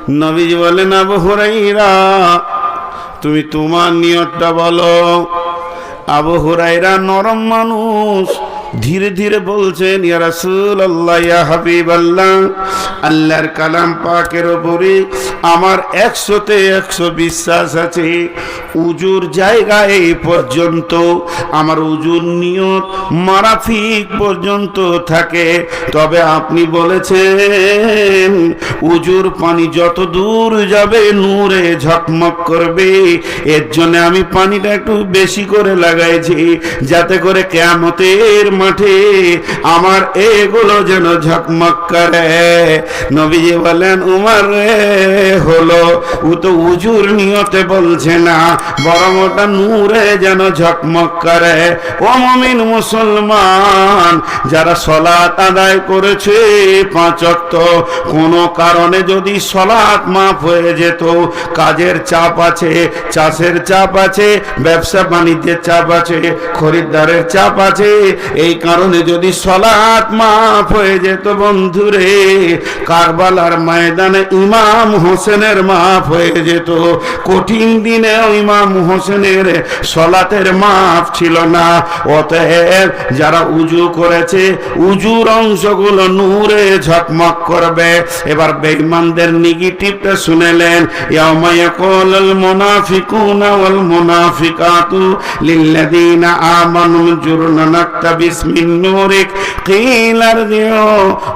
নবীজি বলেন, আবু হুরায়রা তুমি তোমার নিয়তটা বলো। আবু হুরায়রা নরম মানুষ, ধীরে ধীরে বলছেন, ইয়া রাসূলুল্লাহ, ইয়া হাবিবাল্লাহ, আল্লাহর কালাম পাকের উপরে আমার 100তে 100 বিশ্বাস আছে। উজুর জায়গা এই পর্যন্ত, আমার উজুর নিয়ত মারাফিক পর্যন্ত থাকে। তবে আপনি বলেছেন উজুর পানি যত দূর যাবে নূরে ঝকমক করবে, এর জন্য আমি পানিটা একটু বেশি করে লাগাইছি, যাতে করে কিয়ামতের মাঠে আমার এগুলো যেন ঝকমক করে। নবীজি বলেন, উমর হলো ও তো উজুর নিয়তে বলছে না, বরং ওটা নূরে যেন ঝকমক করে। ও মুমিন মুসলমান, যারা সালাত আদায় করেছে 5 ওয়াক্ত, কোনো কারণে যদি সালাত মাফ হয়ে যেত, কাজের চাপ আছে, চাষের চাপ আছে, ব্যবসা বাণিজ্যের চাপ আছে, খরিদ্দারের চাপ আছে, এই কারণে যদি সালাত মাফ হয়ে যেত বন্ধুরে, কারবালার ময়দানে ইমাম হোসেনের মাফ হয়ে যেত। কঠিন দিনে ইমাম হোসেনের সালাতের মাফ ছিল না। অতএব যারা উজু করেছে, উজুর অংশগুলো নূরে ঝকমক করবে। এবার বেঈমানদের নেগেটিভটা শুনেলেন, ইয়াউমা ইয়াকুলুল মুনাফিকুনা ওয়াল মুনাফিকাতু লিল্লাযীনা আমানু জুরনা নাকতাবিস মিন নূরিক কিলা ইরজিউ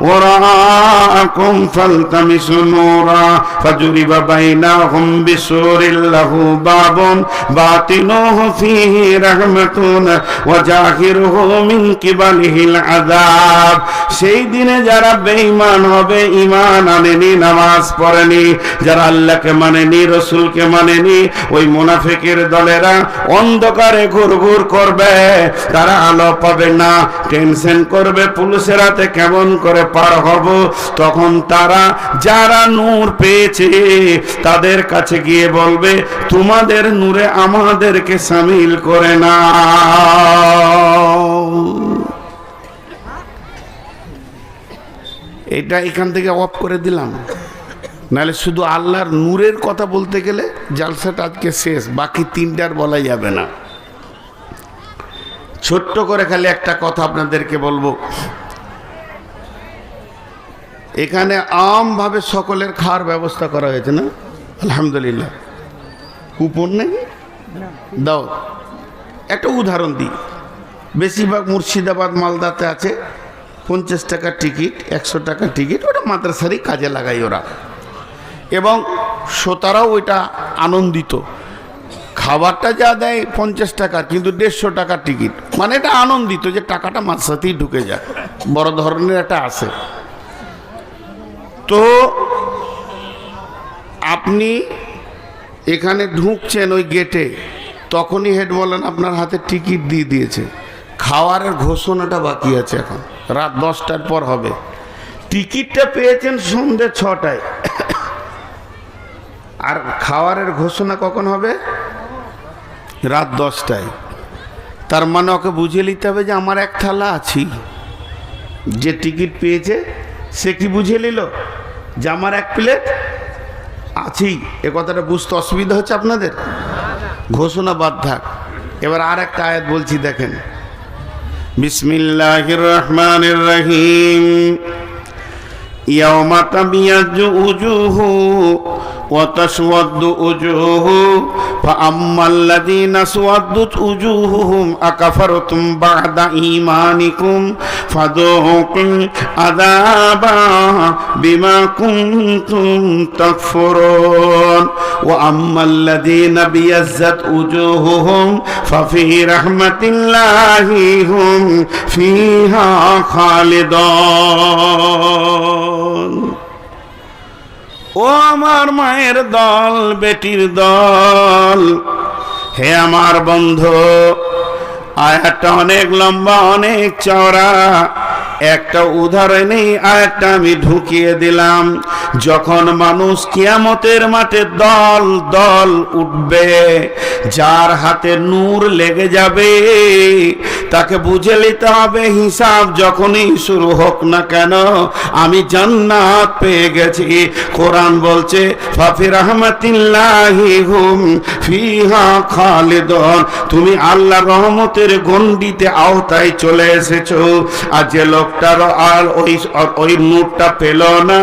ওয়ারাআকুম ফালতামিসু নূরা ফাজুরিবা বাইনাহুম বিসুরিল লাহু বাবুন বাতিনুহু ফীহি রাহমাতুন ওয়া জাহিরুহু মিন কিবালিহিল আযাব। সেই দিনে যারা বেঈমান হবে, ঈমান আনেনি, নামাজ পড়েনি, যারা আল্লাহকে মানেনি, রাসূলকে মানেনি, ওই মুনাফিকের দলেরা অন্ধকারে ঘুরঘুর করবে, তারা আলো পাবে না, টেনশন করবে পুলিশের হাতে কেমন করে পার হব। তখন তারা যারা নূর পেয়েছে তাদের কাছে গিয়ে বলবে, তোমাদের নূরে আমাদেরকে শামিল করে না। এটা এখান থেকে অফ করে দিলাম, নাহলে শুধু আল্লাহর নূরের কথা বলতে গেলে জালসাটা আজকে শেষ, বাকি 3টার বলা যাবে না। ছোট্ট করে খালি একটা কথা আপনাদেরকে বলবো, এখানে আমভাবে সকলের খাওয়ার ব্যবস্থা করা হয়েছে না, আলহামদুলিল্লাহ। কুপন নেই, দাও একটা উদাহরণ দিই। বেশিরভাগ মুর্শিদাবাদ মালদাতে আছে 50 টাকা টিকিট, 100 টাকা টিকিট, ওটা মাদ্রাসারই কাজে লাগাই ওরা, এবং শ্রোতারাও ওইটা আনন্দিত। খাবারটা যা দেয় 50 টাকা, কিন্তু 150 টাকা টিকিট, মানে এটা আনন্দিত যে টাকাটা মাদ্রাসাতেই ঢুকে যায়, বড় ধরনের একটা আছে। তো আপনি এখানে ঢুকছেন ওই গেটে, তখনই হেড বলেন আপনার হাতে টিকিট দিয়ে দিয়েছে। খাওয়ারের ঘোষণাটা বাকি আছে, এখন রাত 10টার পর হবে। টিকিটটা পেয়েছেন সন্ধ্যে 6টায়, আর খাওয়ারের ঘোষণা কখন হবে? রাত 10টায়। তার মানে ওকে বুঝিয়ে নিতে হবে যে আমার এক থালা আছি। যে টিকিট পেয়েছে সে কি বুঝিয়ে নিল যে আমার এক প্লেট আছি? এ কথাটা বুঝতে অসুবিধা হচ্ছে আপনাদের? ঘোষণা বাদ থাক। এবার আর একটা আয়াত বলছি, দেখেন, বিসমিল্লাহির রহমানির রহিম। ইয়াউমা তাবিয়াজ্জু উজুহু ওয়া তাসওয়াদ্দু উজুহু ফাআম্মাল্লাযীনা আসওয়াদ্দাত উজুহুহুম আকাফারতুম বা'দা ঈমানিকুম ফাযুকুল আযাবা বিমা কুনতুম তাকফুরুন ওয়া আম্মাল্লাযীনা বিয়াজ্জাত উজুহুহুম ফাফি রাহমাতিল্লাহি হুম ফিহা খালিদুন। ও আমার মায়ের দল, বেটির দল, হে আমার বন্ধু, আয়াতটা অনেক লম্বা, অনেক চওড়া। একটা উদাহরণেই আয়াতটা আমি ঢুকিয়ে দিলাম। যখন মানুষ কিয়ামতের মাঠে দল দল উঠবে, যার হাতে নূর লেগে যাবে তাকে বুঝে নিতে হবে হিসাব যখনই শুরু হোক না কেন আমি জান্নাত পেয়ে গেছি। কোরআন বলছে ফাফি রাহমাতিল্লাহি হুম ফিহা খালিদুন, তুমি আল্লাহর রহমতের গণ্ডিতে আওতায় চলে এসেছো। আর যে লোকটার আর ওই নূরটা পেল না,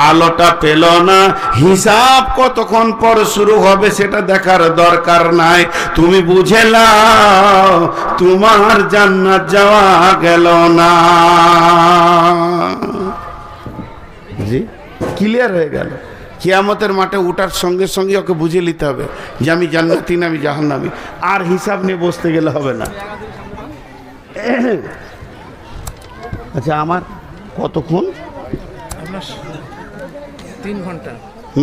আলোটা পেল না, হিসাব কতক্ষণ পর শুরু হবে সেটা দেখার দরকার নাই। তুমি বুঝে নাও তোমার জান্নাত যাওয়া গেল না। জি ক্লিয়ার হয়ে গেল। কিয়ামতের মাঠে উঠার সঙ্গে সঙ্গে ওকে বুঝে নিতে হবে যে আমি জান্নাতি না আমি জাহান্নামী। আর হিসাব নিয়ে বসতে গেলে হবে না। আচ্ছা আমার কতক্ষণ? 3 ঘন্টা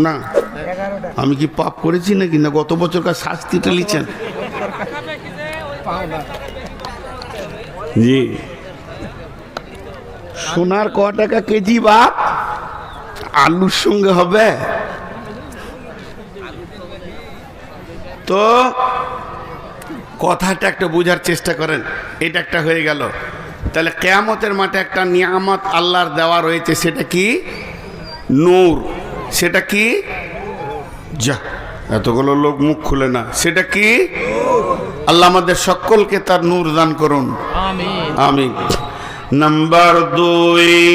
না আমি কি পাপ করেছি নাকি, না গত বছরকার শাস্তিটা লিখছেন? জি সোনার ক টাকা কেজি বাপ আলুর সঙ্গে হবে? তো কথাটা একটা বোঝার চেষ্টা করেন। এটা একটা হয়ে গেল। তাহলে কিয়ামতের মাঠে একটা নিয়ামত আল্লাহর দেওয়া রয়েছে, সেটা কি? নূর। সেটা কি? যা এতগুলো লোক মুখ খুলে না, সেটা কি? আল্লাহ আমাদের সকলকে তার নূর দান করুন, আমিন আমিন। নাম্বার 2,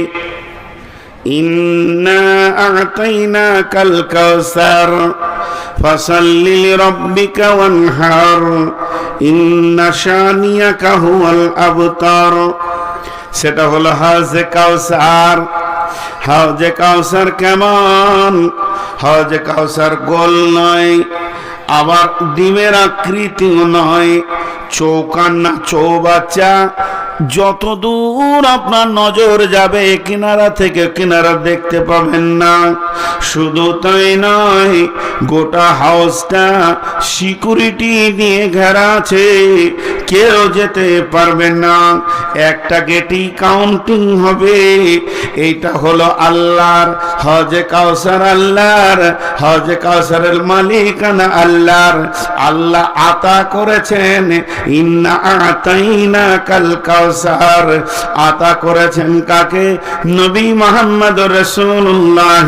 ইন্না আ'তাইনাকাল কাউসার ফাসাল্লি লিরাব্বিকা ওয়ানহার ইন্না শানিয়াকা হুয়াল আবতার। সেটা হলো হাউজে কাউসার। হাউজে কাউসার কেমন? হাউজে কাউসার গোল নয়, আবার ডিমের আকৃতিও নয়, চৌকান না চৌবাচ্চা। যত দূর আপনার নজর যাবে কিনারা থেকে কিনারা দেখতে পাবেন না। শুধু তাই নয়, গোটা হাউসটা সিকিউরিটি দিয়ে ঘেরা আছে, কেউ যেতে পারবে না। একটা গেটই কাউন্টিং হবে। এইটা হলো আল্লাহর হজে কাউসার, আল্লাহর হজে কাউসারের মালিকানা আল্লাহর। আল্লাহ আতা করেছেন ইন্না আ'তাইনাকাল কাউসার। আতা করেছেন কাকে? নবী মুহাম্মদ রাসূলুল্লাহ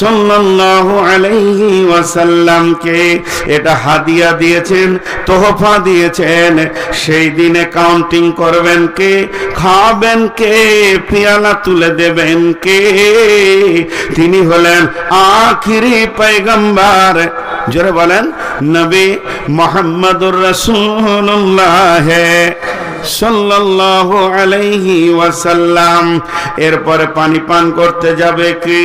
সাল্লাল্লাহু আলাইহি ওয়াসাল্লামকে। এটা হাদিয়া দিয়েছেন, তোহফা দিয়েছেন। সেই দিনে কাউন্টিং করবেন কে, খাবেন কে, পেয়ালা তুলে দেবেন কে? তিনি হলেন আখিরি পয়গম্বর। জোরে বলেন নবী মুহাম্মদুর রাসূলুল্লাহ সাল্লাল্লাহু আলাইহি ওয়াসাল্লাম। এরপরে পানি পান করতে যাবে কি?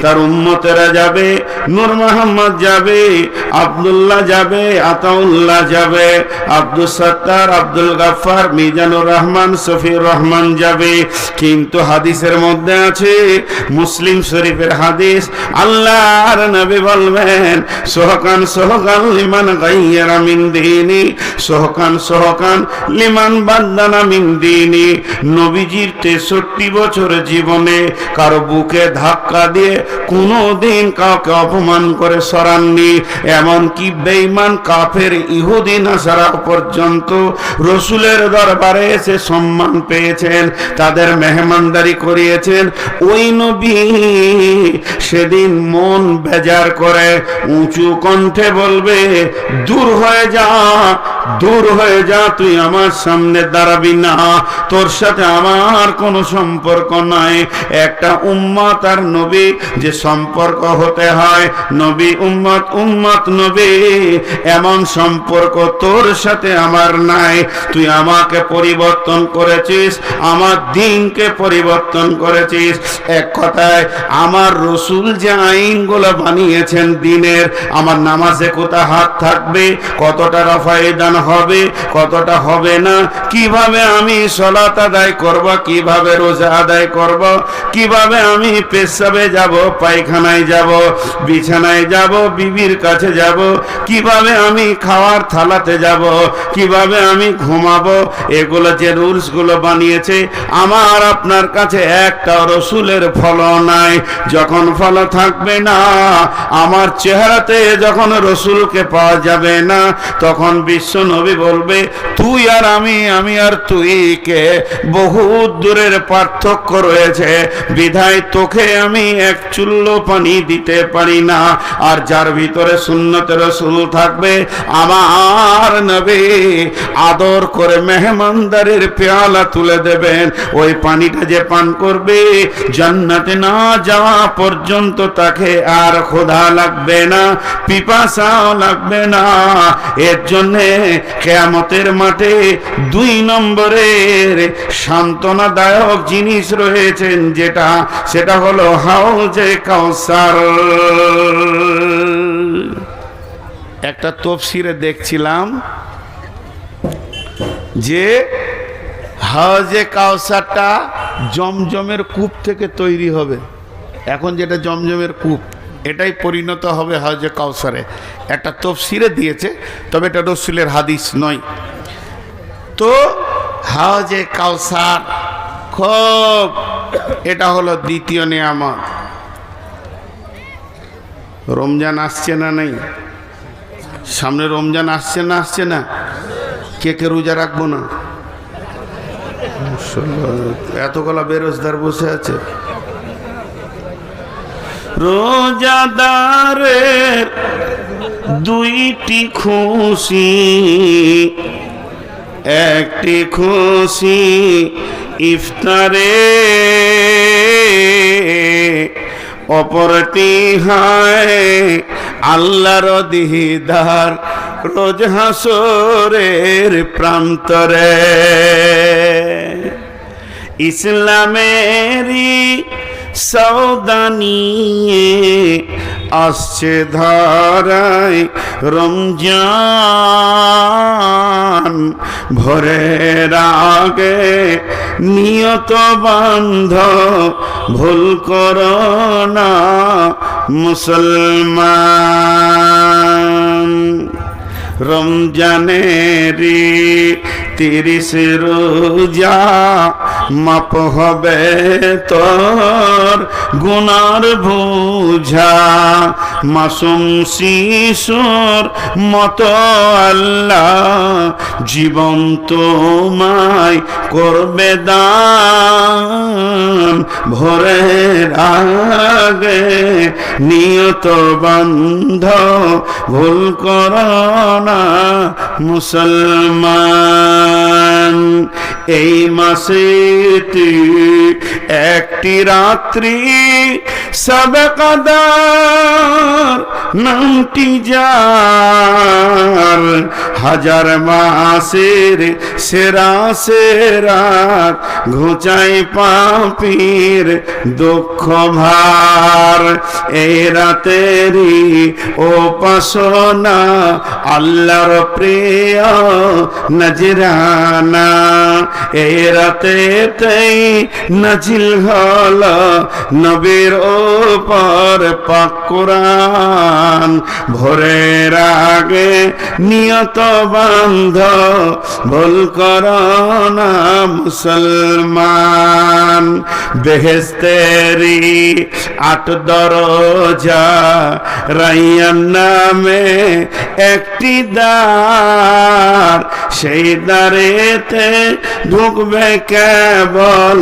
তার উম্মতেরা যাবে। নূর মোহাম্মদ যাবে, আব্দুল্লাহ যাবে, আতাউল্লাহ যাবে, আব্দুল সত্তার, আব্দুল গাফফার, মিজানুর রহমান, সফিউর রহমান যাবে। কিন্তু হাদিসের মধ্যে আছে, মুসলিম শরীফের হাদিস, আল্লাহর নবী বলবেন সোহকান সোহকান লিমান গায়্যারা মিন দীনি, সোহকান সোহকান লিমান বাদানা মিন দীনি। নবীজির 63 বছর জীবনে কারো বুকে ধাক্কা দিয়ে কোনোদিন কাউকে অপমান করে সরাননি। এমনকি বেঈমান কাফের ইহুদি নাসারা পর্যন্ত রসুলের দরবারে এসে সম্মান পেয়েছেন, তাদের মেহমানদারি করিয়েছেন। ওই নবী সেদিন মন বেজার করে উঁচু কণ্ঠে বলবে, দূর হয়ে যা, দূর হয়ে যা, তুই আমার সামনে দাঁড়াবি না, তোর সাথে আমার কোনো সম্পর্ক নাই। একটা উম্মত আর নবী যে সম্পর্ক হতে হয়, নবী উম্মত, উম্মত নবী, এমন সম্পর্ক তোর সাথে আমার নাই। তুই আমাকে পরিবর্তন করেছিস, আমার দিনকে পরিবর্তন করেছিস। এক কথায় আমার রসুল যে আইনগুলো বানিয়েছেন দিনের, আমার নামাজে কোথা হাত থাকবে, কতটা রফায়ে দান হবে, কতটা হবে না, কি কিভাবে আমি সালাত আদায় করব, কিভাবে রোজা আদায় করব, কিভাবে আমি পেশাবে যাব, পায়খানায় যাব, বিছানায় যাব, বিবির কাছে যাব, কিভাবে আমি খাওয়ার থালাতে যাব, কিভাবে আমি ঘুমাবো, এগুলো যে রুলসগুলো বানিয়েছে আমার আপনার কাছে একটা রসুলের ফলো নাই। যখন ফলো থাকবে না, আমার চেহারাতে যখন রসুলকে পাওয়া যাবে না, তখন বিশ্ব নবী বলবে তুই আর আমি আর তুই কে বহুত দূরের পার্থক্য রয়েছে, বিধায় তোকে আমি এক চুল্লো পানি দিতে পারি না। আর যার ভিতরে সুন্নতে রসুল থাকবে, আমার নবী আদর করে মেহমানদারের পেয়ালা তুলে দেবেন। ওই পানিটা যে পান করবে, জান্নাতে না যাওয়া পর্যন্ত তাকে আর ক্ষুধা লাগবে না, পিপাসাও লাগবে না। এর জন্যে কিয়ামতের মাঠে 2 নম্বরের সান্ত্বনাদায়ক জিনিস রয়েছেন, সেটা হলো হাউজে কাউসার। একটা তাফসীরে দেখছিলাম যে হাউজে কাউসারটা জমজমের কূপ থেকে তৈরি হবে। এখন যেটা জমজমের কূপ, এটাই পরিণত হবে হাউজে কাউসারে। একটা তাফসীরে দিয়েছে, তবে এটা রাসূলের হাদিস নয়। তো হাউজে কাউসার খুব, এটা হলো দ্বিতীয় নিয়ামত। রমজান আসছে না নেই? সামনে রমজান আসছে না আসছে না? কে কে রোজা রাখবো না? এতগুলা বেরোজগার বসে আছে। রোজাদারের 2টি খুশি, একটি খুশি ইফতারে, অপরটি হয় আল্লাহর দিদার রোজ হাসরের প্রান্তরে। ইসলামেরই সওদা নিয়ে আসছে ধারায় রমজান, ভোরের আগে নিয়ত বান্ধ, ভুল করো না মুসলমান। রমজানেরই 30 রোজা মাপ হবে তোর গুনার বোঝা, মাসুম শিশুর মতো আল্লাহ জীবন তোমায় করবে দান, ভোরের আগে নিয়ত বান্ধ, ভুল করো না মুসলমান। এই মাসেতে একটি রাত্রি সবে কদর নামটি যার, 1000 মাসের সেরা সেরাত ঘুচাই পাপীর দুঃখ ভার। এই রাতেরই উপাসনা আল্লাহর প্রিয় নজরানা, এই রাতেতেই নাজিল হল নবীর উপর পাক কোরআন। ভোরের আগে নিয়ত বান্ধ, ভুল করো না মুসলমান। বেহেশতেরি 8 দরজা, রাইয়ান নামে একটি দ্বার, সেই দ্বারেতে ঢুকবে কেবল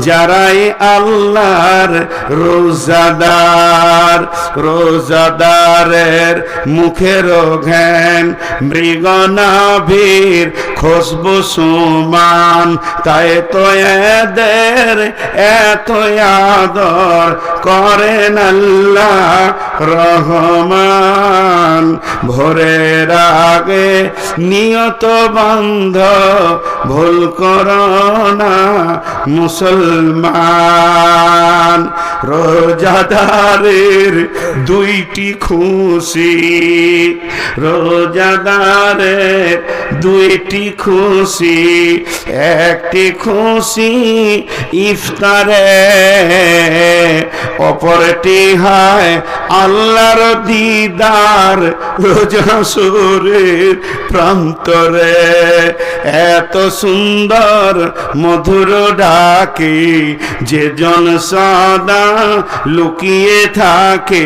যারাই আল্লাহর রোজাদার। রোজাদারের মুখের ঘ্যান মৃগ নাভির খুশবু সুমান, তাই তো এদের এত আদর করেন আল্লাহ রহমান। ভোরে ভোরের আগে নিয়ত বান্ধ ভুল করো না মুসলমান। রোজাদারের দুইটি খুশি, রোজাদারের দুইটি খুশি, একটি খুশি ইফতারে, অপরটি হয় আল্লাহর দিদার রোজা সুরের প্রান্তরে। এত সুন্দর মধুর ডাকে যে জন সদা লুকিয়ে থাকে,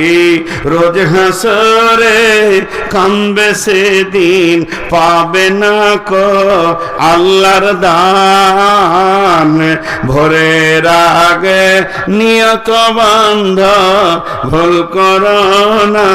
রোজ হাসরে কাঁদবে সেদিন পাবে না কো আল্লাহর দান। ভোরের আগে নিয়ত বান্ধ ভুল করো না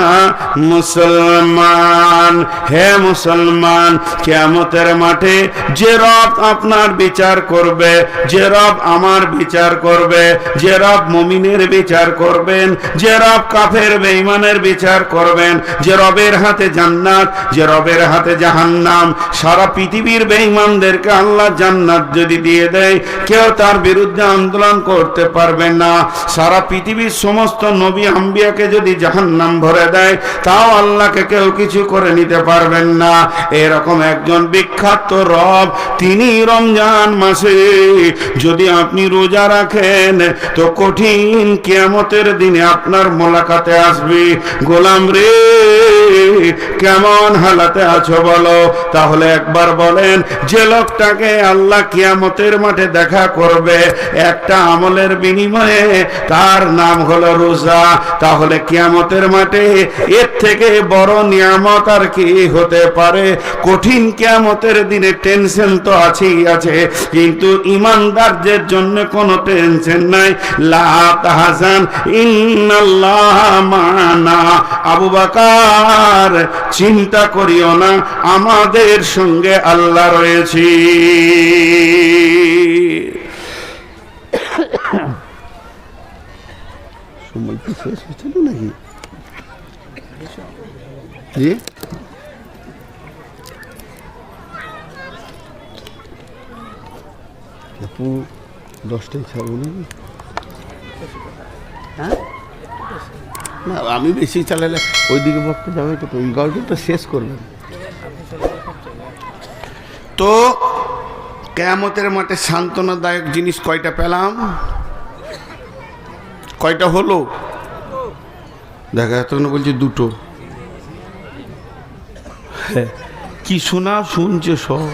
মুসলমান। হে মুসলমান, কিয়ামতের মাঠে যে রব আপনার বিচার করবে, যে রব আমার বিচার করবে, যে রব মুমিনের বিচার করবেন, যে রব কাফের বেঈমানের বিচার করবেন, যে রবের হাতে জান্নাত, যে রবের হাতে জাহান্নাম। সারা পৃথিবীর বেঈমানদেরকে আল্লাহ জান্নাত যদি দিয়ে দেয়, কেউ তার বিরুদ্ধে আন্দোলন করতে পারবে না। সারা পৃথিবীর সমস্ত নবী আম্বিয়াকে যদি জাহান্নাম ভরে দেয়, তাও আল্লাহকে কেউ কিছু করে নিতে পারবেন না। এরকম একজন বিখ্যাত রব, তিনি রমজান মাসে যদি আপনি রোজা রাখেন, তো কঠিন কিয়ামতের দিনে আপনার মোলাকাতে আসবে। গোলাম রে, কেমন হালাতে আছো বলো? তাহলে একবার বলেন, যে লোকটাকে আল্লাহ কিয়ামতের মাঠে দেখা করবে একটা আমলের বিনিময়ে, তার নাম হলো রোজা। তাহলে কিয়ামতের মাঠে এর থেকে বড় নিয়ামত আর কি হতে পারে? কঠিন কিয়ামতের দিনে টেনশন তো আছেই আছে, কিন্তু ইমানদারদের জন্য কোনো টেনশন নাই। লা তাহজান ইন্নাল্লাহ মানা। আবু বকর, চিন্তা করিও না, আমাদের সঙ্গে আল্লাহ রয়েছে। সময় কি শেষ হচ্ছিল নাকি? জি, আপু 10টায় ছাড়বো নাকি? হ্যাঁ, না আমি বেশি চালালে ওইদিকে বক্তা যাবে, তো ওই গল্পটা শেষ করবেন। তো কিয়ামতের মাঠে সান্ত্বনাদায়ক জিনিস কয়টা পেলাম? কয়টা হলো? দেখা যাচ্ছে বলছে দুটো। কি শোনা শুনছে সব,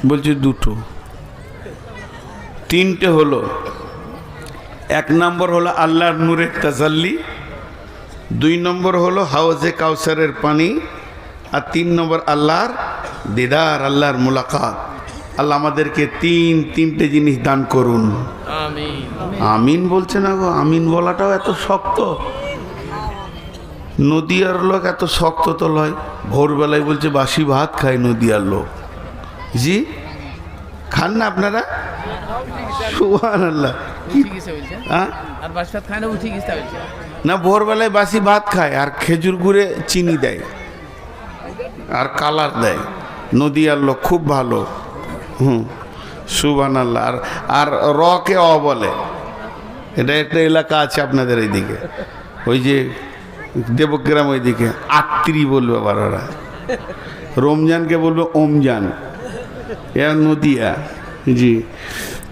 বলছে দুটো। তিনটে হলো। এক নম্বর হলো আল্লাহর নূরের তাজাল্লি, 2 নম্বর হলো হাউজে কাউসারের পানি, আর 3 নম্বর আল্লাহর দিদার, আল্লাহর মুলাকাত। আল্লাহ আমাদেরকে তিনটে জিনিস দান করুন। আমিন। আমিন বলছে না গো, আমিন বলাটাও এত শক্ত। নদিয়ার লোক এত শক্ত তো লয়। ভোরবেলায় বলছে বাসি ভাত খায় নদিয়ার লোক। জি, খান না আপনারা? সুবহানাল্লাহ। না, ভোরবেলায় বাসি ভাত খায় আর খেজুর গুড়ে চিনি দেয় আর কালার দেয়। নদিয়ার লোক খুব ভালো। সুবহানাল্লাহ। আর রকে অ বলে। এটা একটা এলাকা আছে আপনাদের এইদিকে, ওই যে দেবগ্রাম ওইদিকে আত্রি বলবে আবার ওরা। রমজানকে বলবে ওমজান, এ নদিয়া। জি,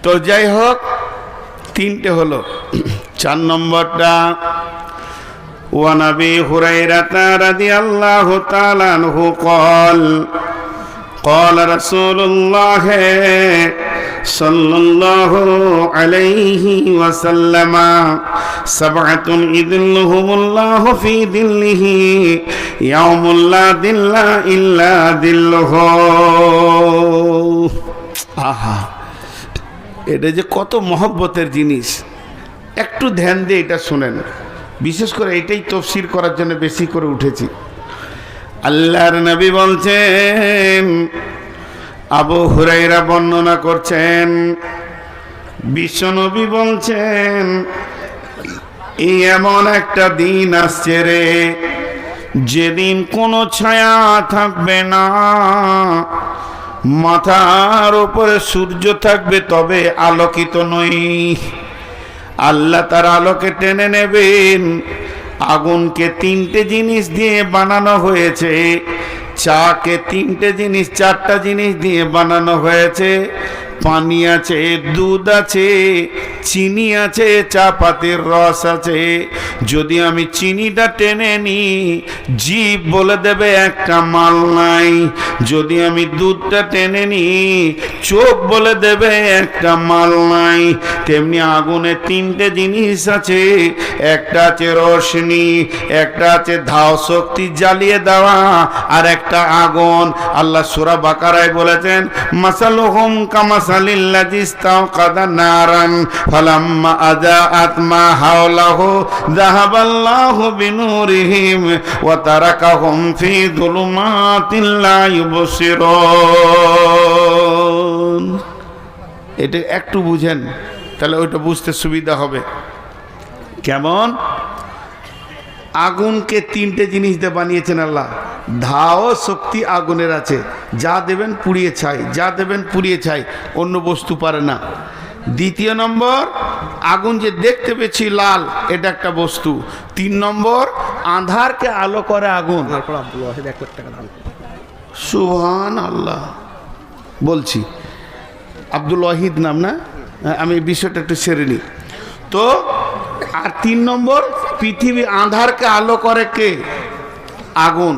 তো যাই হোক, তিনটে হলো। 4 নম্বরটা, ওয়া নবী হুরায়রা রাদিয়াল্লাহু তাআলা আনহু قال قال رسول الله صلى الله عليه وسلم سبعة يظلهم الله في ظله يوم لا ظل إلا ظله। আহা, এটা যে কত মহব্বতের জিনিস, একটু ধ্যান দিয়ে এটা শুনেন। বিশেষ করে এটাই তাফসীর করার জন্য বেশি করে উঠেছি। আল্লাহর নবী বলছেন, আবু হুরায়রা বর্ণনা করছেন, বিশ্বনবী বলছেন, এই এমন একটা দিন আসছে রে যেদিন কোনো ছায়া থাকবে না, মাথার উপরে সূর্য থাকবে তবে আলোকিত নই। আল্লাহ তার আলোকে টেনে নেবেন। আগুনকে তিনটে জিনিস দিয়ে বানানো হয়েছে, চাকে চারটা জিনিস দিয়ে বানানো হয়েছে। পানি আছে, দুধ আছে, চিনি আছে, চা পাতির রস আছে। যদি আমি চিনিটা টেনে নিই, জিভ বলে দেবে একটা মাল নাই। যদি আমি দুধটা টেনে নিই, চোখ বলে দেবে একটা মাল নাই। তেমনি আগুনে তিনটে জিনিস আছে, একটা আছে রোশনি, একটা আছে ধাও শক্তি জ্বালিয়ে দেওয়া, আর একটা আগুন। আল্লাহ সূরা বাকারায় বলেছেন, মাসালুহুম কামাসালিল্লাযী ইসতাওকাদা নারান ফালাম্মা আযাআত মা হাওলাহু যাহাবাল্লাহু বিনূরিহিম ওয়া তারাকাহুম ফি যুলুমাতিন লা ইউবসিরুন। এটা একটু বুঝেন, তাহলে ওইটা বুঝতে সুবিধা হবে। কেমন? আগুনকে তিনটে জিনিস দিয়ে বানিয়েছেন আল্লাহ। ধাও শক্তি আগুনের আছে, যা দেবেন পুড়িয়ে ছাই, যা দেবেন পুড়িয়ে ছাই, অন্য বস্তু পারে না। দ্বিতীয় নম্বর, আগুন যে দেখতে পেয়েছি লাল, এটা একটা বস্তু। 3 নম্বর, আঁধারকে আলো করে আগুন। সুবহান আল্লাহ। বলছি আব্দুল ওয়াহিদ নাম না? আমি বিষয়টা একটু সেরে নিই তো। আর 3 নম্বর, পৃথিবী আঁধারকে আলো করে কে? আগুন।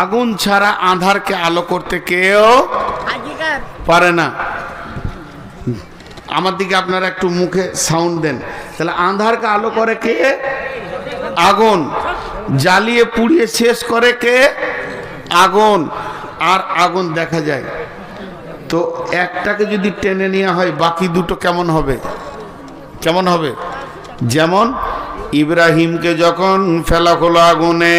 আগুন ছাড়া আঁধারকে আলো করতে কেউ পারে না। আমার দিকে আপনারা একটু মুখে সাউন্ড দেন। তাহলে আঁধারকে আলো করে কে? আগুন। জ্বালিয়ে পুড়িয়ে শেষ করে কে? আগুন। আর আগুন দেখা যায় তো একটাকে যদি টেনে নেওয়া হয়, বাকি দুটো কেমন হবে? কেমন হবে? যেমন ইব্রাহিমকে যখন ফেলা হলো আগুনে,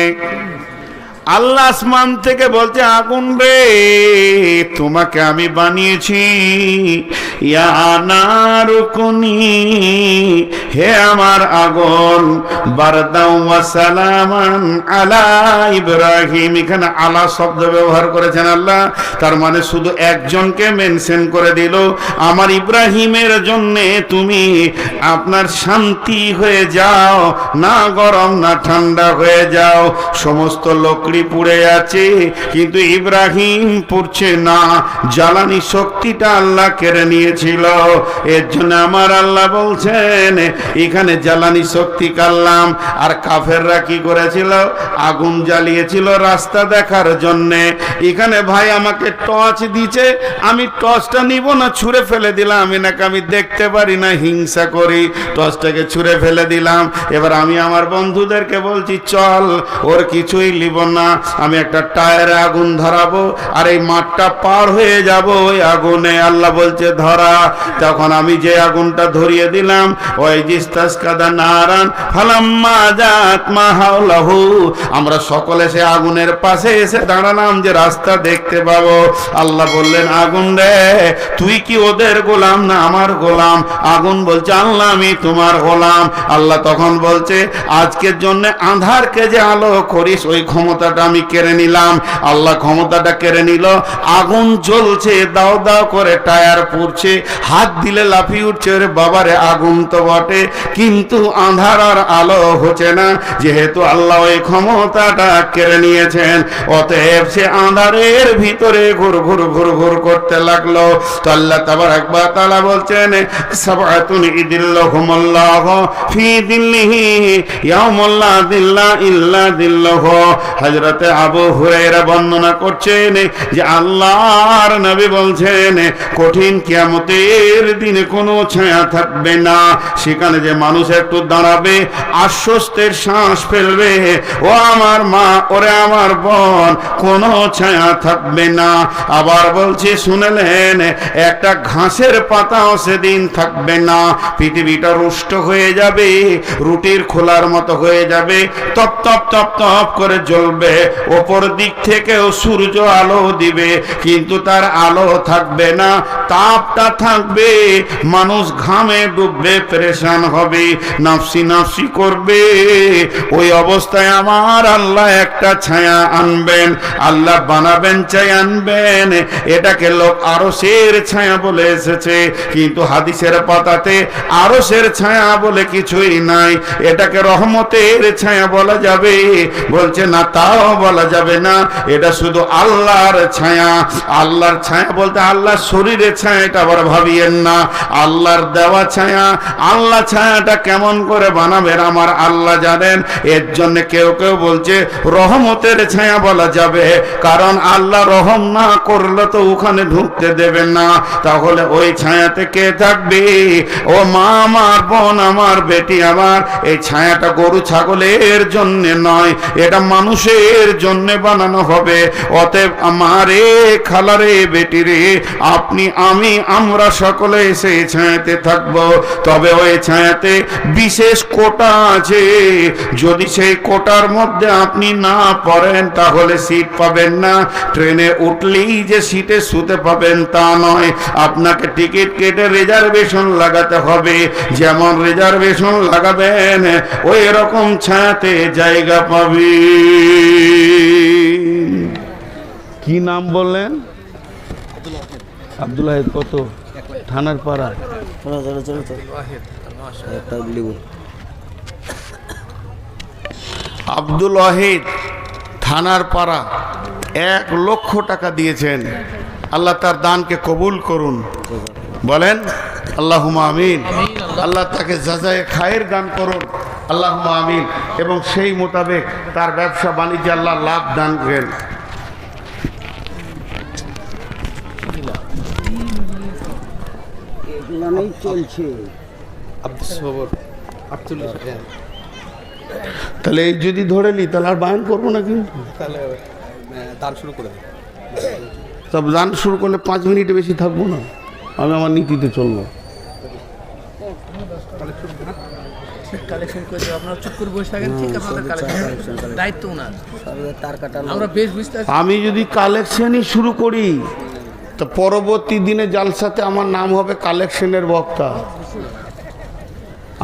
আল্লাহ আসমান থেকে বলছে, আগুন রে, তোমাকে আমি বানিয়েছি। ইয়া নারুকুনি, হে আমার আগুন, বারদাও ওয়া সালামান আলা ইব্রাহিম। এখানে আলা শব্দ ব্যবহার করেছেন আল্লাহ, তার মানে শুধু একজনকে মেনশন করে দিল, আমার ইব্রাহিমের জন্য তুমি আপনার শান্তি হয়ে যাও, না গরম না ঠান্ডা হয়ে যাও। সমস্ত লোক পুড়ে আছে, কিন্তু ইব্রাহিম পুড়ছে না। জ্বালানি শক্তিটা আল্লাহ কেড়ে নিয়েছিল। এর জন্য আমার আল্লাহ বলছেন, এখানে জ্বালানি শক্তি কাল্লাম। আর কাফেররা কি করেছিল? আগুন জ্বালিয়েছিল রাস্তা দেখার জন্যে। এখানে ভাই আমাকে টর্চ দিচ্ছে, আমি টর্চটা নিব না, ছুঁড়ে ফেলে দিলাম। এনাকে আমি দেখতে পারি না, হিংসা করি, টর্চটাকে ছুঁড়ে ফেলে দিলাম। এবার আমি আমার বন্ধুদেরকে বলছি, চল, ওর কিছুই লিব না, আমি একটা টায়ারে আগুন ধরাবো, আর এই মাঠটা পার হয়ে যাব ওই আগুনে। আল্লাহ বলছে ধরা। তখন আমি যে আগুনটা ধরিয়ে দিলাম, ওই জিস্তাসকাদা নারান ফালাম্মা জাত মা হাওলাহু, আমরা সকলে সে আগুনের পাশে এসে দাঁড়ালাম যে রাস্তা দেখতে পাবো। আল্লাহ বললেন, আগুন রে, তুই কি ওদের গোলাম না আমার গোলাম? আগুন বলছে, আল্লাহ আমি তোমার গোলাম। আল্লাহ তখন বলছে, আজকের জন্য আঁধারকে যে আলো করিস, ওই ক্ষমতাটা আমি কেড়ে নিলাম। আল্লাহ ক্ষমতাটা কেড়ে নিল। আগুন জ্বলছে, দাও দাও করে টায়ার পুড়ছে, হাত দিলে লাফিয়ে উঠছে, রে বাবারে আগুন তো বটে, কিন্তু আঁধার আর আলো হচ্ছে না, যেহেতু আল্লাহ ওই ক্ষমতাটা কেড়ে নিয়েছেন। অতএব সে আঁধারের ভিতরে ঘুর ঘুর ঘুর ঘুর করতে লাগলো। তো আল্লাহ তাবারাক ওয়া তাআলা বলছেন, সাবআতুন ইদিল্লাহুমুল্লাহু ফি দিল্লিহি ইয়াউমুল্লা দিল্লা ইল্লা দিল্লাহু। হযরতে আবু হুরায়রা বর্ণনা করছেন যে আল্লাহর নবী বলছেন, কঠিন কিয়ামতের দিনে কোনো ছায়া থাকবে না। সেখানে যে মানুষ একটু দাঁড়াবে, আশ্বস্তের শ্বাস ফেলবে, ও আমার মা, ওরে আমার বোন, কোনো ছায়া থাকবে না। আবার বলছি, শুনলেন, একটা ঘাসের পাতাও সেদিন থাকবে না। পৃথিবীটা রুষ্ট হয়ে যাবে, রুটির খোলার মতো হয়ে যাবে, তপ তপ তপ তপ করে জ্বলবে। ওপর দিক থেকেও সূর্য আলো দিবে, কিন্তু তার আলো থাকবে না, তাপটা থাকবে, মানুষ ঘামে ডুববে, পেরেশান হবে, নাফসি নাফসি করবে। ওই অবস্থায় আমার আল্লাহ একটা ছায়া আনবেন, আল্লাহ বানাবেন, ছায়া আনবেন। এটাকে লোক আরশের ছায়া বলে এসেছে, কিন্তু হাদিসের পাতাতে আরশের ছায়া বলে কিছুই নাই, এটাকে রহমতের ছায়া বলা যাবে। বলছে না, তাও বলা যাবে না, এটা শুধু আল্লাহর ছায়া। আল্লাহর ছায়া বলতে আল্লাহর শরীরের ছায়া, এটা আবার ভাবিয়েন না, আল্লাহর দেওয়া ছায়া। আল্লাহ ছায়াটা কেমন করে বানাবেন আমার আল্লাহ জানেন। এর জন্য কেউ কেউ বলছে রহমতের ছায়া বলা যাবে, কারণ আল্লাহ রহম না করলে তো ওখানে ঢুকতে দেবেন না, তাহলে ওই ছায়াতে কে থাকবে? ও মা আমার, বোন আমার, বেটি আমার, এই ছায়াটা গরু ছাগলের জন্য নয়, এটা মানুষের জন্য বানানো হবে। অতএব আমারে, খালারে, বেটিরে, আপনি, আমি, আমরা সকলে সেই ছায়াতে থাকবো। তবে ওই ছায়াতে বিশেষ কোটা আছে, যদি সেই কোটার মধ্যে আপনি না পড়েন তাহলে সিট পাবেন না। ট্রেনে উঠলেই যে সিটে শুতে পাবেন তা নয়, আপনাকে টিকিট কেটে রিজার্ভেশন লাগাতে হবে। যেমন রিজার্ভেশন লাগাবেন ওই রকম ছায়াতে জায়গা পাবে। কি নাম বললেন? আব্দুল ওয়াহিদ। কত? থানার পাড়া। আব্দুল ওয়াহিদ, থানার পাড়া, 1 লক্ষ টাকা দিয়েছেন। আল্লাহ তার দানকে কবুল করুন, বলেন আল্লাহুম্মা আমিন। আল্লাহ তাকে জাযায়ে খায়ের দান করুন, আল্লাহুম্মা আমিন। এবং সেই মোতাবেক তার ব্যবসা বাণিজ্যে আল্লাহ লাভ দান করেন। তাহলে এই যদি ধরে নি তাহলে আর বায়ন করবো না, কিন্তু দান শুরু করে দেব। সব দান শুরু করলে 5 মিনিটে বেশি থাকবো না, আমি আমার নীতিতে চলবো। কালেকশন করে দেব, আপনারা চুপ করে বসে থাকেন, ঠিক আপনাদের কালেকশন দায়িত্ব না, তার কাটা আমরা বেশ বুঝতে। আমি যদি কালেকশনই শুরু করি তো পরবর্তী দিনে জালসাতে আমার নাম হবে কালেকশনের বক্তা।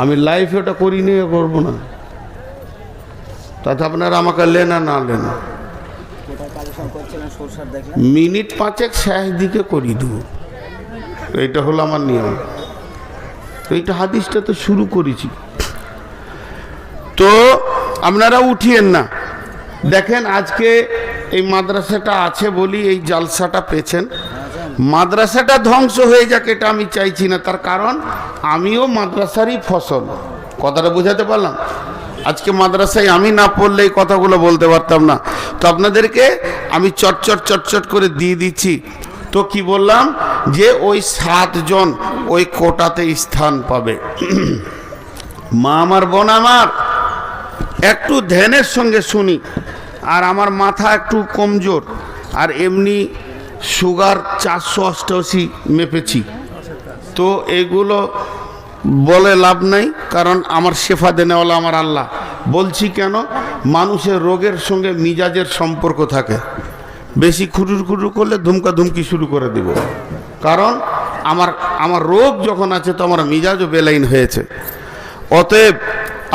আমি লাইফ ওটা করি নিয়ে করবো না, তাতে আপনারা আমাকে লেনা না লেনা, মিনিট 5 শেষ দিকে করি দেব, এইটা হলো আমার নিয়ম। এইটা হাদিসটা তো শুরু করেছি, তো আপনারা উঠিয়েন না। দেখেন আজকে এই মাদ্রাসাটা আছে বলি এই জালসাটা পেয়েছেন। মাদ্রাসাটা ধ্বংস হয়ে যাক এটা আমি চাইছি না, তার কারণ আমিও মাদ্রাসারই ফসল। কথাটা বোঝাতে পারলাম? আজকে মাদ্রাসায় আমি না পড়লে এই কথাগুলো বলতে পারতাম না। তো আপনাদেরকে আমি চটচট করে দিয়ে দিচ্ছি। তো কি বললাম যে ওই 7 জন ওই কোটাতে স্থান পাবে। মা আমার, বোন আমার, একটু ধ্যানের সঙ্গে শুনি। আর আমার মাথা একটু কমজোর, আর এমনি সুগার 488 মেপেছি, তো এগুলো বলে লাভ নাই, কারণ আমার শেফা দেনেওয়ালা আমার আল্লাহ। বলছি কেন? মানুষের রোগের সঙ্গে মিজাজের সম্পর্ক থাকে, বেশি খুরুর করলে ধুমকা ধুমকি শুরু করে দিব, কারণ আমার রোগ যখন আছে তো আমার মিজাজও বেলাইন হয়েছে। অতএব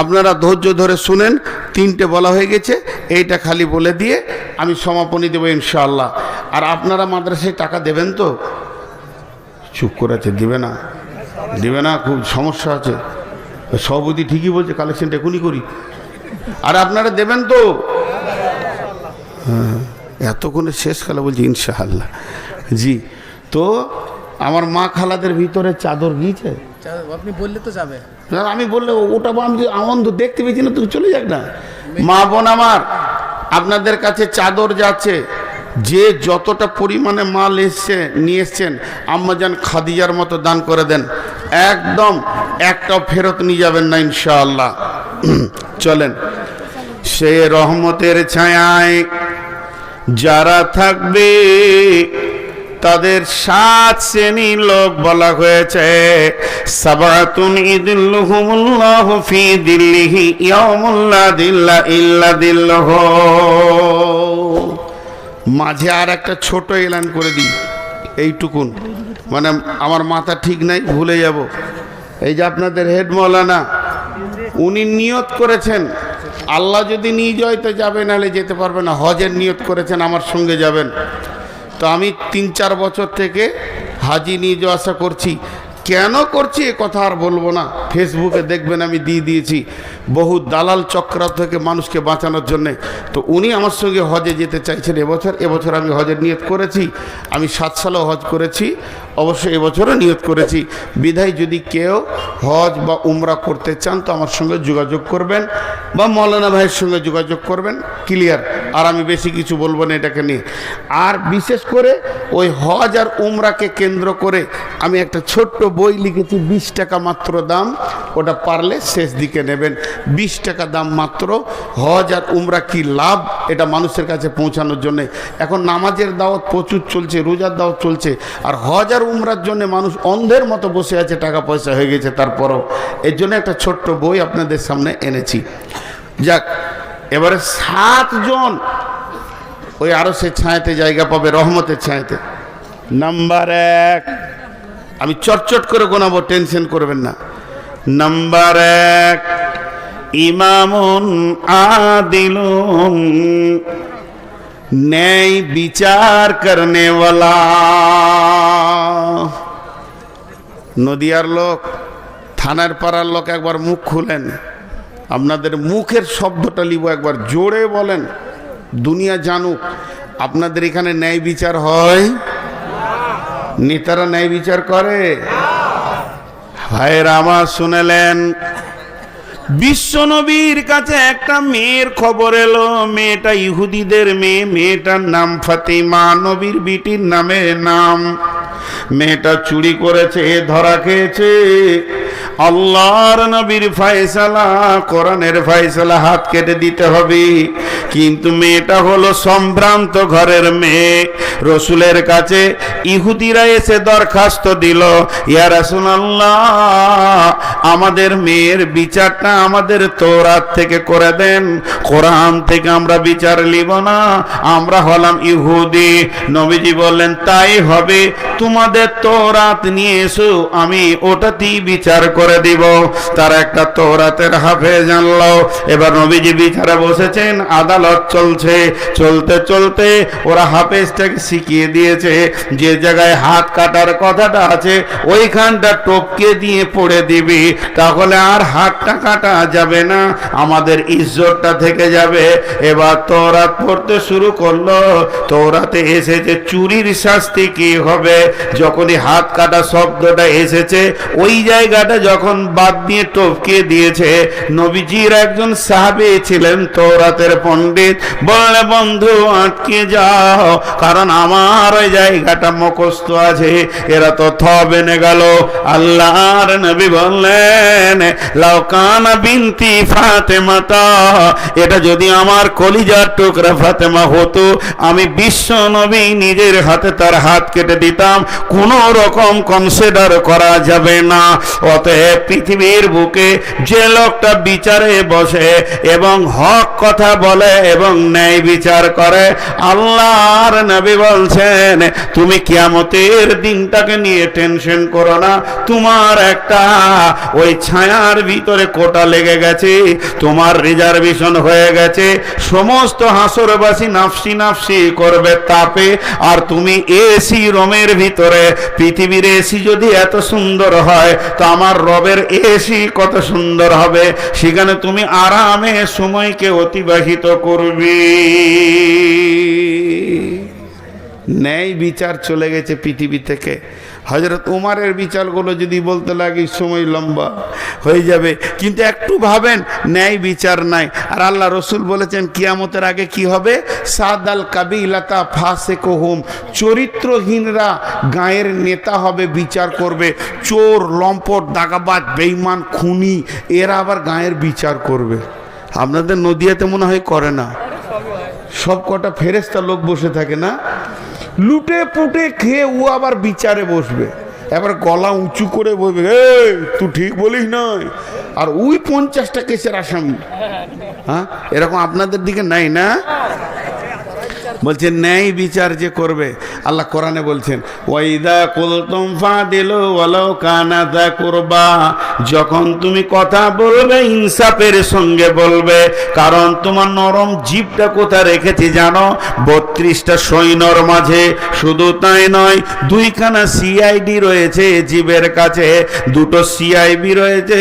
আপনারা ধৈর্য ধরে শুনেন। 3টে বলা হয়ে গেছে, এইটা খালি বলে দিয়ে আমি সমাপনী দেবো ইনশাআল্লাহ। আর আপনারা মাদ্রাসায় টাকা দেবেন তো? চুপ করে আছে, দিবে না, দিবে না, খুব সমস্যা আছে। সভাপতি ঠিকই বলছে, কালেকশনটা এখনই করি। আর আপনারা দেবেন তো? হ্যাঁ, এতক্ষণে শেষ কালে বলছি ইনশাআল্লাহ। জি, তো আমার মা খালাদের ভিতরে চাদর গিয়েছে, আপনি বললে তো যাবে। আমি বললে ওটা আমি আনন্দ দেখতে পেয়েছি না, তুমি চলে যাক না। মা বোন আমার, আপনাদের কাছে চাদর যাচ্ছে, যে যতটা পরিমাণে মাল এসছে নিয়ে এসছেন আম্মাজান খাদিজার মতো দান করে দেন, একদম একটাও ফেরত নিয়ে যাবেন না ইনশাআল্লাহ। চলেন, সে রহমতের ছায়ায় যারা থাকবে তাদের 7 শ্রেণীর লোক বলা হয়েছে। সাবাতুন ইদিল্লুহুমুল্লাহু ফি দিল্লিহি ইয়াউমুল লা দিল্লা ইল্লা দিল্লুহু। মাঝে আর একটা ছোট এলান করে দিই, এইটুকুন, মানে আমার মাথা ঠিক নাই, ভুলে যাব। এই যে আপনাদের হেড মৌলানা, উনি নিয়ত করেছেন আল্লাহ যদি নিয়ে যায় তো যাবে, নাহলে যেতে পারবে না। হজের নিয়ত করেছেন আমার সঙ্গে যাবেন। তো আমি 3-4 বছর থেকে হাজি নিয়ে যাওয়া আসা করছি। কেন করছি এ কথা আর বলবো না, ফেসবুকে দেখবেন আমি দিয়ে দিয়েছি বহু দালাল চক্র থেকে মানুষকে বাঁচানোর জন্যে। তো উনি আমার সঙ্গে হজে যেতে চাইছেন এবছর আমি হজের নিয়ত করেছি। আমি 7 সালেও হজ করেছি, অবশ্যই এবছরও নিয়ত করেছি। বিধায় যদি কেউ হজ বা উমরা করতে চান তো আমার সঙ্গে যোগাযোগ করবেন বা মৌলানা ভাইয়ের সঙ্গে যোগাযোগ করবেন, ক্লিয়ার। আর আমি বেশি কিছু বলবো না এটাকে নিয়ে। আর বিশেষ করে ওই হজ আর উমরাকে কেন্দ্র করে আমি একটা ছোট্ট বই লিখেছি, 20 টাকা মাত্র দাম, ওটা পারলে শেষ দিকে নেবেন। 20 টাকা দাম মাত্র, হজ আর উমরা কি লাভ এটা মানুষের কাছে পৌঁছানোর জন্যে। এখন নামাজের দাওয়াত প্রচুর চলছে, রোজার দাওয়াত চলছে, আর হজ আর উমরার জন্য মানুষ অন্ধের মতো বসে আছে, টাকা পয়সা হয়ে গেছে তারপরও। এর জন্য একটা ছোট্ট বই আপনাদের সামনে এনেছি। যাক, এবারে 7 জন ওই আরো সে ছায়াতে জায়গা পাবে, রহমতের ছায়াতে। নাম্বার 1, আমি চটচট করে গোনাবো, টেনশন করবেন না। নাম্বার 1, ইমামুন আদিলুন, ন্যায় বিচার করনে ওয়ালা। নদিয়ার লোক, থানার পাড়ার লোক, একবার মুখ খুলেন, আপনাদের মুখের শব্দটা লিব, একবার জোরে বলেন, দুনিয়া জানুক আপনাদের এখানে ন্যায় বিচার হয়। নেতারা ন্যায় বিচার করে? ভাইয়েরা আমার শুনেলেন, বিশ্ব নবীর কাছে একটা মেয়ের খবর এলো। মেয়েটা ইহুদিদের মেয়ে, মেয়েটার নাম ফাতিমা, নবীর বিটির নামে নাম। মেয়েটা চুরি করেছে, ধরা খেয়েছে। আল্লাহর নবীর ফয়সালা, কোরআনের ফয়সালা, হাত কেটে দিতে হবে। কিন্তু মেয়েটা হলো সম্ভ্রান্ত ঘরের মেয়ে। রসুলের কাছে ইহুদিরা এসে দরখাস্ত দিল, ইয়া রাসূলুল্লাহ, আমাদের মেয়ের বিচারটা আমাদের তওরাত থেকে করে দেন, কোরআন থেকে আমরা বিচার নিব না, আমরা হলাম ইহুদি। নবীজি বললেন, তাই হবে, তোমাদের তওরাত নিয়ে এসো, আমি ওটাতেই বিচার করে দিব। তারা একটা তওরাতের হাফেজ আনলো। এবার নবীজি বিচারে বসেছেন, আদালত চলছে। চলতে চলতে ওরা হাফেজটাকে শিখিয়ে দিয়েছে, যে জায়গায় হাত কাটার কথাটা আছে ওইখানটা টপকে দিয়ে পড়ে দিবি, তাহলে আর হাতটা কাটা যাবে না, আমাদের ইজ্জতটা থেকে যাবে। এবার তওরাত পড়তে শুরু করলো। তওরাতে এসেছে চুরির শাস্তি কি হবে। যখনই হাত কাটা শব্দটা এসেছে, ওই জায়গাটা যখন বাদ দিয়ে টপকে দিয়েছে, নবীজির একজন সাহাবী ছিলেন তওরাতের পণ্ডিত, বললে, বন্ধু আটকে যাও, কারণ আমার ওই জায়গাটা মুখস্থ আছে। এরা তো বেনে গেল। আল্লাহর নবী বললেন, লাউকানা বিনতি ফাতেমাতা, এটা যদি আমার কলিজার টুকরা ফাতেমা হতো, আমি বিশ্ব নবী নিজের হাতে তার হাত কেটে দিতাম, কোনো রকম কনসিডার করা যাবে না। অতএব পৃথিবীর বুকে যে লোকটা বিচারে বসে এবং হক কথা বলে এবং ন্যায় বিচার করে, আল্লাহর নবী বলছেন, তুমি কিয়ামতের দিনটাকে নিয়ে টেনশন করো না, তোমার একটা ওই ছায়ার ভিতরে কোটা লেগে গেছে, তোমার রিজার্ভেশন হয়ে গেছে। সমস্ত হাসরবাসী নাফসি নাফসি করবে তাপে, আর তুমি এসি রুমের ভিতরে। পৃথিবীর এসি যদি এত সুন্দর হয়, তো আমার রবের এসি কত সুন্দর হবে। সেখানে তুমি আরামে সময়কে অতিবাহিত করবে। ন্যায় বিচার চলে গেছে পৃথিবী থেকে। হযরত উমারের বিচারগুলো যদি বলতে লাগি সময় লম্বা হয়ে যাবে, কিন্তু একটু ভাবেন, ন্যায় বিচার নাই। আর আল্লাহ রসুল বলেছেন কিয়ামতের আগে কি হবে, সাদাল কাবিলাতা ফাসিকুহুম, চরিত্রহীনরা গায়ের নেতা হবে, বিচার করবে। চোর, লম্পট, দাগাবাজ, বেঈমান, খুনি, এরা আবার গায়ের বিচার করবে। আপনাদের নদিয়াতে মনে হয় করে না, সব কটা ফেরেশতা লোক বসে থাকে না, লুটে পুটে খেয়ে ও আবার বিচারে বসবে, এবার গলা উঁচু করে বলবে, এই তুই ঠিক বলিস নয়, আর ওই 50টা কেসের আসামি। হ্যাঁ, এরকম আপনাদের দিকে নাই না? বলছেন ন্যায় বিচার যে করবে, আল্লাহ কোরআনে বলছেন ওয়াইদা কুলতুম ফাদিলু ওয়ালাউ কানা যা কুরবা, যখন তুমি কথা বলবে ইনসাফের সঙ্গে বলবে, কারণ তোমার নরম জিভটা কোথায় রেখেছি জানো? 32টা সৈন্যর মাঝে। শুধু তাই নয়, দুইখানা সিআইডি রয়েছে জিভের কাছে, দুটো সিআইবি রয়েছে,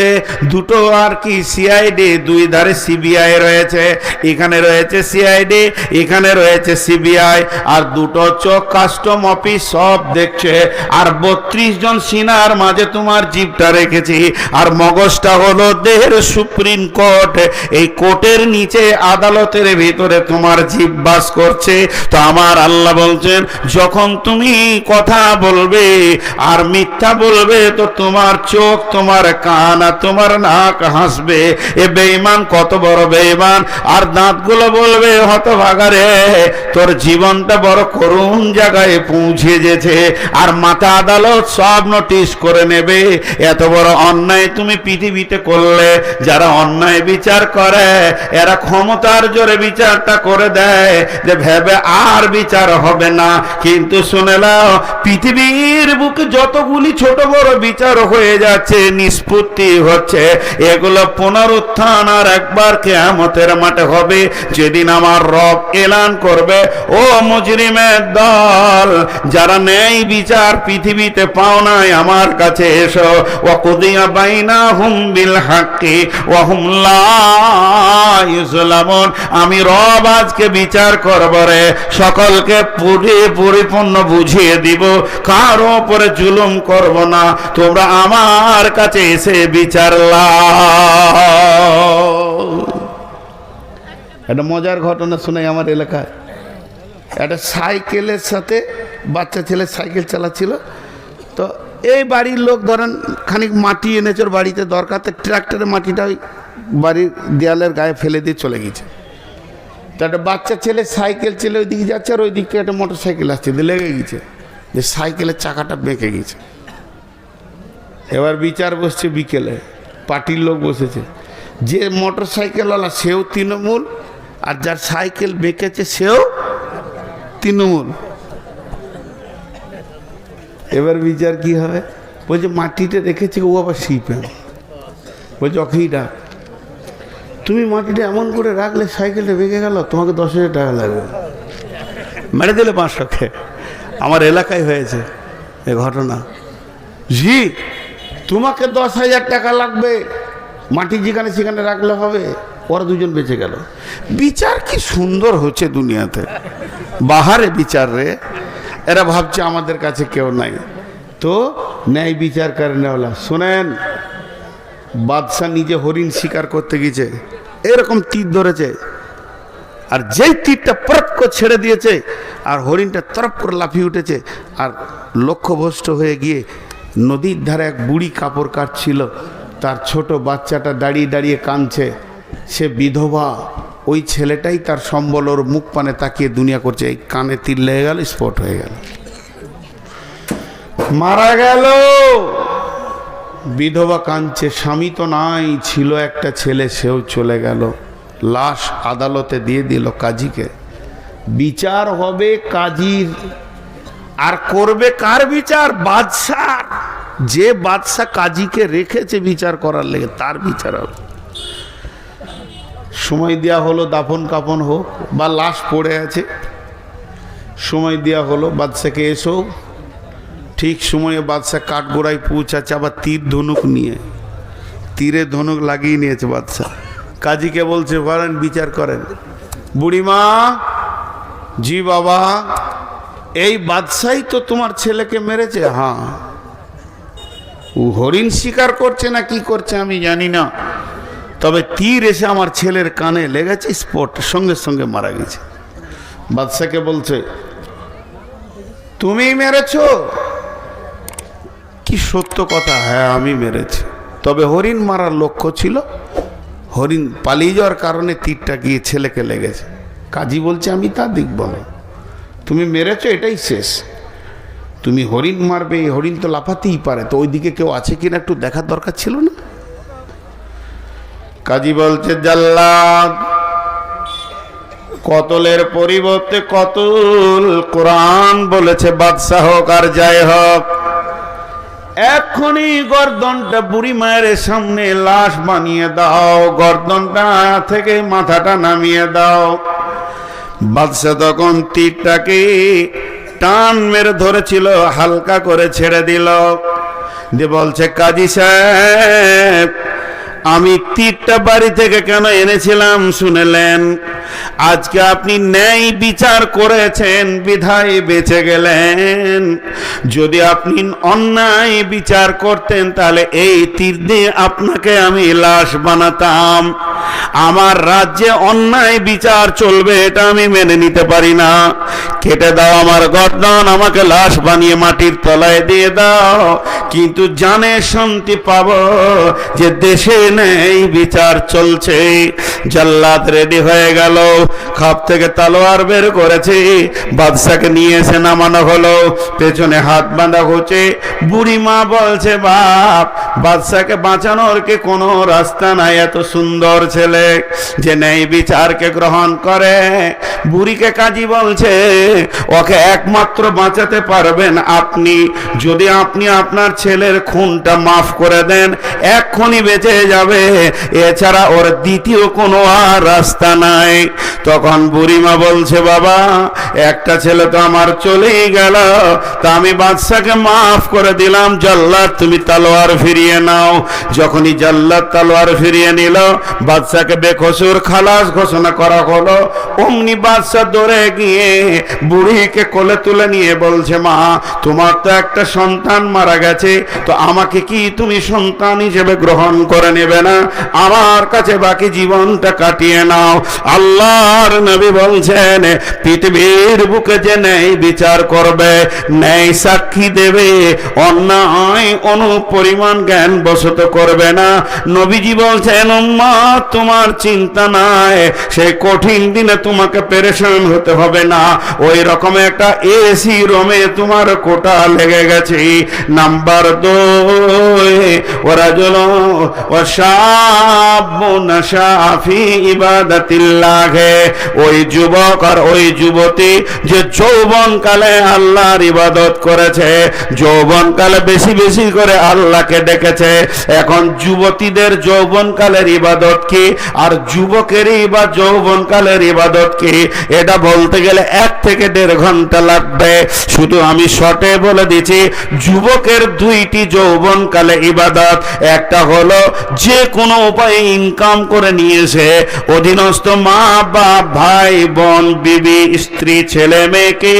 দুটো আর কি সিআইডি, দুই ধারে সিবিআই রয়েছে, এখানে রয়েছে সিআইডি, এখানে রয়েছে সিবিআই, আর দুটো চোখ কাস্টম অফিস সব দেখছে। আর 32 জন সিনার মাঝে তোমার জিভটা রেখেছি, আর মগজটা হলো দেহের সুপ্রিম কোর্ট। এই কোর্টের নিচে আদালতের ভিতরে তোমার জিভ বাস করছে। তো আমার আল্লাহ বলছেন যখন তুমি কথা বলবে আর মিথ্যা বলবে, তো তোমার চোখ, তোমার কান আর তোমার নাক হাসবে। এ বেঈমান কত বড় বেঈমান! আর দাঁতগুলো বলবে হতভাগারে, তোর জীবনটা বড় করুণ জায়গায় পৌঁছে যেছে। আর মাথা আদালত সব নোটিশ করে নেবে, এত বড় অন্যায় তুমি পৃথিবীতে করলে। যারা অন্যায় বিচার করে এরা ক্ষমতার জোরে বিচারটা করে দেয়, যে ভেবে আর বিচার হবে না। কিন্তু শুনে নাও, পৃথিবীর বুকে যতগুলি ছোট বড় বিচার হয়ে যাচ্ছে, নিষ্পত্তি হচ্ছে, এগুলো পুনরুত্থান আর একবার কিয়ামতের মাঠে হবে, যেদিন আমার রব এলান করবে, ও মুজরিমের দল, যারা ন্যায় বিচার পৃথিবীতে পাও নাই, আমার কাছে এসো। ওয়াকুদিয়া বাইনাহুম বিল হাক্কি ওয়া হুম লা ইউজলামুন। আমি রব আজকে বিচার করব রে, সকলকে পরিপূর্ণ বুঝিয়ে দিব, কারো উপরে জুলুম করব না। তোমরা আমার কাছে এসে বিচার লাও। একটা মজার ঘটনা শোনাই আমার এলাকায়। একটা সাইকেলের সাথে বাচ্চা ছেলে সাইকেল চালাচ্ছিল। তো এই বাড়ির লোক ধরেন খানিক মাটি এনেছে, ওর বাড়িতে দরকার, তো ট্রাক্টরের মাটিটা ওই বাড়ির দেয়ালের গায়ে ফেলে দিয়ে চলে গেছে। তো একটা বাচ্চা ছেলে সাইকেল ছেলে ওই দিকে যাচ্ছে, আর ওই দিক থেকে একটা মোটর সাইকেল আসছে, লেগে গেছে, যে সাইকেলের চাকাটা বেঁকে গেছে। এবার বিচার বসছে বিকেলে, পার্টির লোক বসেছে, যে মোটর সাইকেলওয়ালা সেও তৃণমূল, আর যার সাইকেল বেঁকেছে সেও তৃণমূল। এবার বিচার কি হবে? বলছে মাটিটা রেখেছে ও আবার শিপে। বলছে অখেই ডাক, তুমি মাটিটা এমন করে রাখলে সাইকেলটা বেঁকে গেল, তোমাকে 10,000 টাকা লাগবে। মেরে দিলে 500। আমার এলাকায় হয়েছে এ ঘটনা। জি, তোমাকে 10,000 টাকা লাগবে, মাটি যেখানে সেখানে রাখলে হবে। ওরা দুজন বেঁচে গেল। বিচার কি সুন্দর হচ্ছে দুনিয়াতে, বাহারে বিচার রে। এরা ভাবছে আমাদের কাছে কেউ নাই। তো ন্যায় বিচার করে নেওয়ালা। শোনেন, বাদশাহ নিজে হরিণ শিকার করতে গিয়েছে, এরকম তীর ধরেছে, আর যেই তীরটা পরপ করে ছেড়ে দিয়েছে, আর হরিণটা তরপ করে লাফিয়ে উঠেছে, আর লক্ষ্যভ্রষ্ট হয়ে গিয়ে নদীর ধারে এক বুড়ি কাপড় কাটছিল, তার ছোট বাচ্চাটা দাঁড়িয়ে দাঁড়িয়ে কাঁদছে। সে বিধবা, ওই ছেলেটাই তার সম্বল, ওর মুখ পানে তাকিয়ে দুনিয়া করছে। এই কানে তীর লেগে গেল, স্পট হয়ে গেল, মারা গেল। বিধবা কাঁদছে, স্বামী তো নাই, ছিল একটা ছেলে, সেও চলে গেল। লাশ আদালতে দিয়ে দিল কাজীকে। বিচার হবে কাজীর, আর করবে কার বিচার? বাদশাহ। যে বাদশাহ কাজীকে রেখেছে বিচার করার লেগে, তার বিচার হবে। সময় দেওয়া হলো, দাফন কাফন হোক, বা লাশ পড়ে আছে, সময় দেওয়া হলো বাদশাকে, এসো। ঠিক সময়ে বাদশাহ কাঠগোড়ায় পৌঁছাচ্ছে, আবার তীর ধনুক নিয়ে, তীরে ধনুক লাগিয়ে নিয়েছে বাদশাহ। কাজীকে বলছে বলেন, বিচার করেন। বুড়িমা, জি বাবা, এই বাদশাই তো তোমার ছেলেকে মেরেছে। হ্যাঁ। ও হরিণ শিকার করছে না কি করছে আমি জানি না, তবে তীর এসে আমার ছেলের কানে লেগেছে, স্পট, সঙ্গে সঙ্গে মারা গেছে। বাদশাকে বলছে তুমি মেরেছো? কি সত্য কথা? হ্যাঁ আমি মেরেছি, তবে হরিণ মারার লক্ষ্য ছিল, হরিণ পালিয়ে যাওয়ার কারণে তীরটা গিয়ে ছেলেকে লেগেছে। কাজী বলছে আমি তা দেখব না, তুমি মেরেছো এটাই শেষ। তুমি হরিণ মারবে, হরিণ তো লাফাতেই পারে, তো ওইদিকে কেউ আছে কিনা একটু দেখার দরকার ছিল না? কাজী বলছে জাল্লাদ কতলের পরিবর্তে কতল। কোরআন বলেছে বাদশা হোক আর যাই হোক, এক্ষুনি গর্দনটা বুড়ি মায়ের সামনে লাশ বানিয়ে দাও, গর্দনটা থেকে মাথাটা নামিয়ে দাও। বাদশা তখন তীরটাকে টান মেরে ধরেছিল, হালকা করে ছেড়ে দিল, দিয়ে বলছে কাজী সাহেব, আমি তীরটা বাড়ি থেকে কেন এনেছিলাম শুনলেন? আজকে আপনি ন্যায় বিচার করেছেন বিধায় বেঁচে গেলেন। যদি আপনি অন্যায় বিচার করতেন তাহলে এই তীর দিয়ে আপনাকে আমি লাশ বানাতাম। আমার রাজ্যে অন্যায় বিচার চলবে এটা আমি মেনে নিতে পারি না। কেটে দাও আমার গর্দন, আমাকে লাশ বানিয়ে মাটির তলায় দিয়ে দাও, কিন্তু জানে শান্তি পাবো যে দেশে নেই বিচার চলছে। জাল্লাদ রেডি হয়ে গেল, খাপ থেকে তলোয়ার বের করেছে, বাদশাকে নিয়ে এসে নামানো হলো, পেছনে হাত বাঁধা হচ্ছে। বুড়ি মা বলছে বাপ, বাদশাকে বাঁচানোর কি কোনো রাস্তা নাই? এত সুন্দর ছেলে যে নেই বিচারকে গ্রহণ করে। বুড়িকে কাজী বলছে ওকে একমাত্র বাঁচাতে পারবেন আপনি। যদি আপনি আপনার ছেলের খুনটা মাফ করে দেন এক্ষুনি বেঁচে যাবে, এছাড়া ওর দ্বিতীয় কোনো আর রাস্তা নাই। তখন বুড়িমা বলছে বাবা, একটা ছেলে তো আমার চলেই গেল, তা আমি বাদশাকে মাফ করে দিলাম, জাল্লাদ তুমি তলোয়ার ফিরিয়ে নাও। যখনই জাল্লাদ তলোয়ার ফিরিয়ে নিল, বাদশাকে বেকসুর খালাস ঘোষণা করা হলো। অমনি বাদশা দৌড়ে গিয়ে বুড়িকে কোলে তুলে নিয়ে বলছে মা, তোমার তো একটা সন্তান মারা গেছে, তো আমাকে কি তুমি সন্তান হিসেবে গ্রহণ করে নেবে না? আমার কাছে বাকি জীবনটা কাটিয়ে নাও। আল্লাহর নবী বলছেন পৃথিবীর বুকে যে ন্যায় বিচার করবে, ন্যায় সাক্ষী দেবে, অন্যায় অনুপরিমাণ জ্ঞান বশত করবে না। নবীজি বলছেন উম্মত তোমার চিন্তা নাই, সেই কঠিন দিনে তোমাকে পেরেশান হতে হবে না। ওই রকম একটা এসি রুমে তোমার কোটা লেগে গেছে। নাম্বার 2, ওরা জল ও শাবুন শাফি ইবাদাতিল্লাহ, ওই যুবক আর ওই যুবতী যে যৌবন কালে আল্লাহর ইবাদত করেছে, যৌবন কালে বেশি বেশি করে আল্লাহকে ডেকেছে। এখন যুবতীদের যৌবন কালের ইবাদত কি আর যুবকেরই বা যৌবন কালের ইবাদত কি, এটা বলতে গেলে 1 থেকে 1.5 ঘন্টা লাগবে। শুধু আমি শর্টে বলে দিচ্ছি, যুবকের 2টি যৌবন কালে ইবাদত। একটা হলো যে কোনো উপায়ে ইনকাম করে নিয়েছে, অধীনস্থ মা বাপ ভাই বোন বিবি স্ত্রী ছেলে মেয়েকে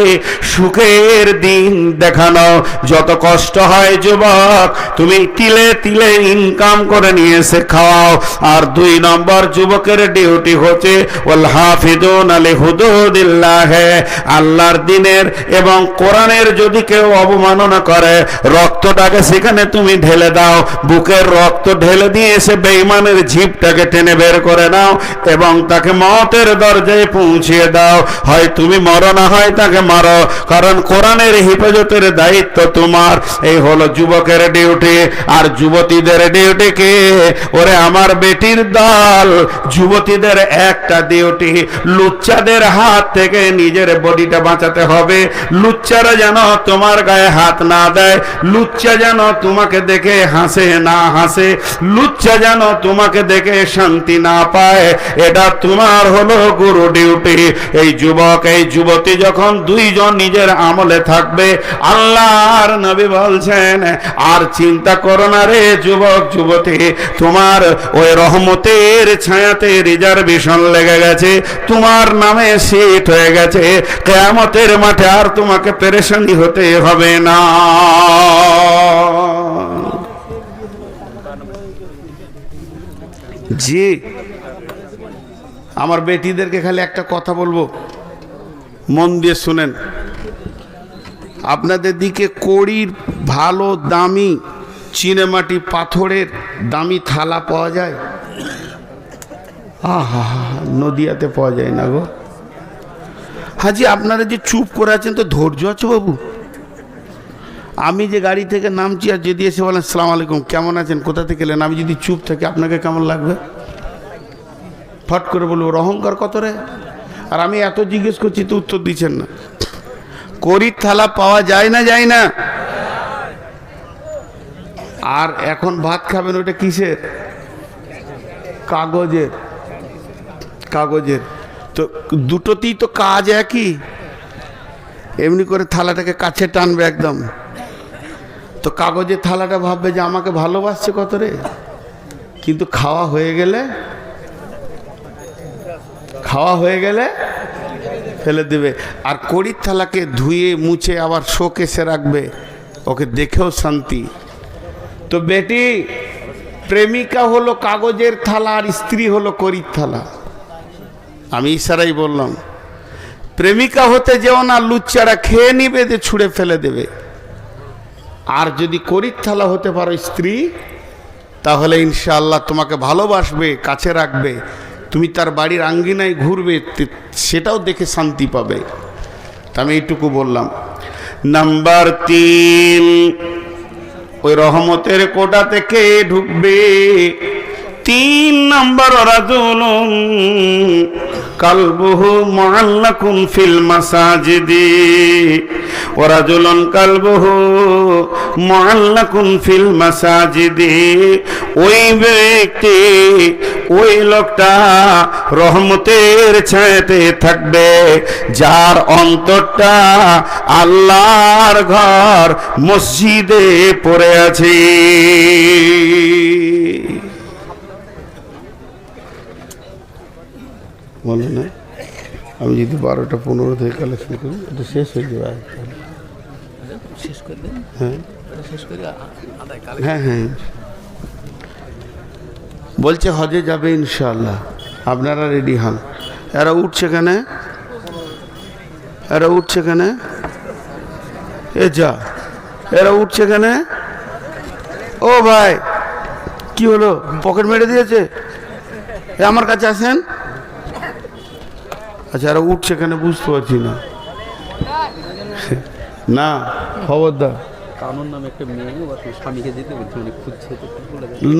সুখের দিন দেখানো। যত কষ্ট হয় যুবক, তুমি তিলে তিলে ইনকাম করে নিয়েছে খাওয়াও। আর 2 নম্বর যুবকের ডিউটি হচ্ছে ওয়াল হাফিজুন আলি হুদুদিল্লাহ, আল্লাহর দ্বীনের এবং কোরআনের যদি কেউ অবমাননা করে রক্তটাকে সেখানে তুমি ঢেলে দাও, বুকের রক্ত ঢেলে দিয়ে এসে বেঈমানের জিভটাকে টেনে বের করে নাও এবং তাকে মওতের দরজায় পৌঁছিয়ে দাও। হয় তুমি মরো না হয় তাকে মারো, কারণ কোরআনের হেফাজতের দায়িত্ব তোমার। এই হলো যুবকের ডিউটি। আর যুবতীদের ডিউটি কি? ওরে আমার বেটির দল, যুবতীদের একটা ডিউটি, লুচ্চাদের হাত থেকে নিজের বডিটা বাঁচাতে হবে। লুচ্চারা যেন তোমার গায়ে হাত না দেয়, লুচ্চা যেন তোমাকে দেখে হাসে না হাসে, লুচ্চা যেন তোমাকে দেখে শান্তি না পায়, এটা তোমার হলো গুরু ডিউটি। এই যুবক এই যুবতী যখন 2 জন নিজের আমলে থাকবে, আল্লাহর নবী বলছেন আর চিন্তা করো না রে যুবক যুবতী, তোমার ওই রহমতের ছায়াতে রিজার্ভেশন লেগে গেছে, তোমার নামে সিট হয়ে গেছে, কিয়ামতের মাঠে আর তোমাকে পেরেশানি হতে হবে না। জি, আমার বেটিদেরকে খালি একটা কথা বলবো, মন দিয়ে শুনেন। আপনাদের দিকে কড়ির ভালো দামি চিনেমাটি পাথরের দামি থালা পাওয়া যায়? আহা, নদিয়াতে পাওয়া যায় না গো। হাজি আপনারা যে চুপ করে আছেন, তো ধৈর্য আছে বাবু? আমি যে গাড়ি থেকে নামছি আর যদি এসে বলেন আসসালামু আলাইকুম, কেমন আছেন, কোথা থেকে এলেন, আমি যদি চুপ থাকি আপনাকে কেমন লাগবে? ফট করে বলবো অহংকার কত রে? আর আমি এত জিজ্ঞেস করছি তো উত্তর দিচ্ছেন না। করির থালা পাওয়া যায় না যায় না? আর এখন ভাত খাবেন ওটা কিসের? কাগজের। কাগজের তো দুটোতেই তো কাজ একই। এমনি করে থালাটাকে কাছে টানবে একদম, তো কাগজের থালাটা ভাববে যে আমাকে ভালোবাসছে কত রে, কিন্তু খাওয়া হয়ে গেলে ফেলে দেবে। আর কড়ির থালাকে ধুয়ে মুছে আবার শোকেসে রাখবে, ওকে দেখেও শান্তি। তো বেটি, প্রেমিকা হলো কাগজের থালা আর স্ত্রী হলো কড়ির থালা। আমি ইশারাই বললাম, প্রেমিকা হতে যেও না, লুচ্চারা খেয়ে নিবে, যে ছুঁড়ে ফেলে দেবে। আর যদি কড়ির থালা হতে পারো স্ত্রী, তাহলে ইনশাআল্লাহ তোমাকে ভালোবাসবে, কাছে রাখবে, তুমি তার বাড়ির আঙ্গিনায় ঘুরবে, সেটাও দেখে শান্তি পাবে। তা আমি এইটুকু বললাম। নাম্বার 3, ওই রহমতের কোটা থেকে ঢুকবে 3 নম্বর, রাজুলুন কালবুহু মুআল্লাকুন ফিল মাসাজিদি, ওয়া রাজুলুন কালবুহু মুআল্লাকুন ফিল মাসাজিদি। ওই ব্যক্তি, ওই লোকটা রহমতের ছায়াতে থাকবে যার অন্তরটা আল্লাহর ঘর মসজিদে পড়ে আছে। বলে না, আমি যদি 12টা 15 থেকে কালেকশন করি, এটা শেষ হয়ে যাবে। শেষ করে দেন। হ্যাঁ শেষ করে হ্যাঁ হ্যাঁ, বলছে হজে যাবে ইনশাআল্লাহ, আপনারা রেডি হন। এরা উঠছে কেন? এরা উঠছে কেন? এ যা, এরা উঠছে কেন? ও ভাই, কি হলো? পকেট মেরে দিয়েছে? এ আমার কাছে আসেন। আচ্ছা, এরা উঠছে কেন বুঝতে পারছি না। না, খবরদার। কানুন নামে একটা মেয়ে স্বামীকে যেতে বলছে, মানে খুঁজছে।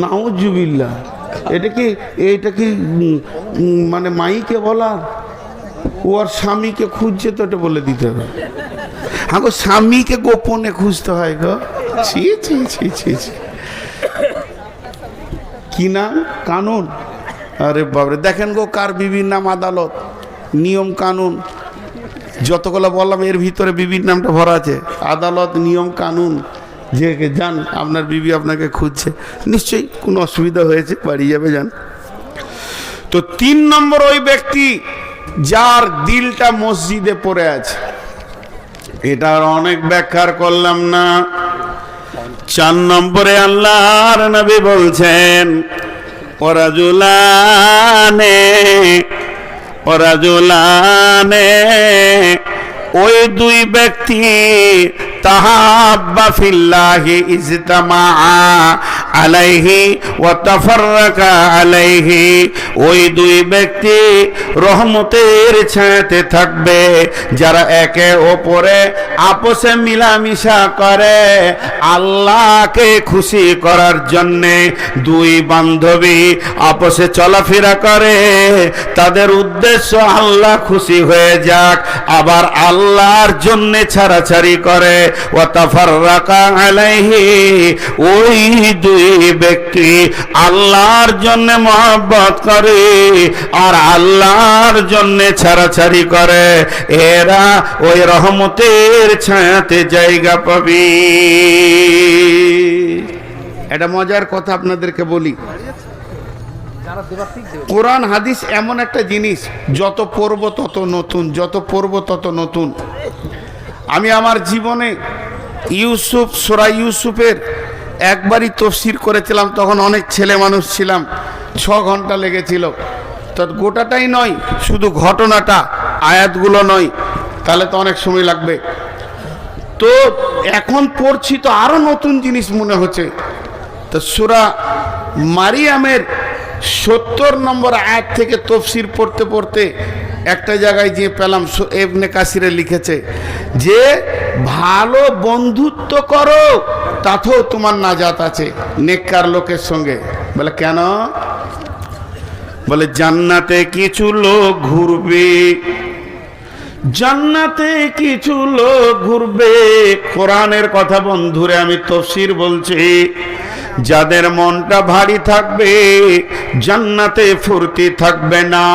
নাউজুবিল্লাহ, এটা কি মানে মাইকে বলার? ও আর স্বামীকে খুঁজছে, তো এটা বলে দিতে হবে। হ্যাঁ গো, স্বামীকে গোপনে খুঁজতে হয় গো। ছি ছি ছি ছি ছি। কি নাম? কানুন? আরে বাবরে, দেখেন গো, কার বিবির নাম আদালত, নিয়ম কানুন যতগুলো বললাম, এর ভিতরে বিবির নামটা ভরা আছে। আদালত, নিয়ম কানুন, যে যান, আপনার বিবি আপনাকে খুঁজছে, নিশ্চয়ই কোনো অসুবিধা হয়েছে, বাড়ি যাবে, যান। তো 3 নম্বর, ওই ব্যক্তি যার দিলটা মসজিদে পড়ে আছে। এটার অনেক ব্যাখ্যার করলাম না। 4 নম্বরে আল্লাহর নবী বলছেন, ওরাজুলানে, ওই 2 ব্যক্তি তাহাব্বা ফিল্লাহি ইজতামা আলাইহি ওয়া তাফাররাকা আলাইহি। ওই 2 ব্যক্তি রহমতের ছায়াতে থাকবে যারা একে অপরে আপসে মিলামিশা করে আল্লাহকে খুশি করার জন্যে। 2 বান্ধবী আপসে চলাফেরা করে, তাদের উদ্দেশ্য আল্লাহ খুশি হয়ে যাক, আবার আল্লাহর জন্যে ছাড়াছাড়ি করে। ওয়া তাফাররাকা আলাইহি, ওই 2 ব্যক্তি আল্লাহর জন্য মহব্বত করে আর আল্লাহর জন্য ছাড়াছাড়ি করে, এরা ওই রহমতের ছায়াতে জায়গা পাবে। এটা মজার কথা আপনাদেরকে বলি। কোরআন হাদিস এমন একটা জিনিস, যত পড়ব তত নতুন, যত পড়ব তত নতুন। আমি আমার জীবনে সূরা ইউসুফের একবারই তাফসীর করেছিলাম, তখন অনেক ছেলে মানুষ ছিলাম, 6 ঘন্টা লেগেছিল। তো গোটাটাই নয়, শুধু ঘটনাটা, আয়াতগুলো নয়, তাহলে তো অনেক সময় লাগবে। তো এখন পড়ছি তো আরো নতুন জিনিস মনে হচ্ছে। তো সূরা মারিয়ামের 70 নম্বর আয়াত থেকে তাফসীর পড়তে পড়তে একটা জায়গায় গিয়ে পেলাম, ইবনে কাসিরে লিখেছে যে ভালো বন্ধুত্ব করো, তাতেও তোমার নাজাত আছে নেককার লোকের সঙ্গে। বলে কেন? বলে জান্নাতে কিছু লোক ঘুরবে, জান্নাতে কিছু লোক ঘুরবে। কোরআনের কথা বন্ধুরে, আমি তাফসীর বলছি। যাদের মনটা ভারী থাকবে জান্নাতে ফুর্তি থাকবে না।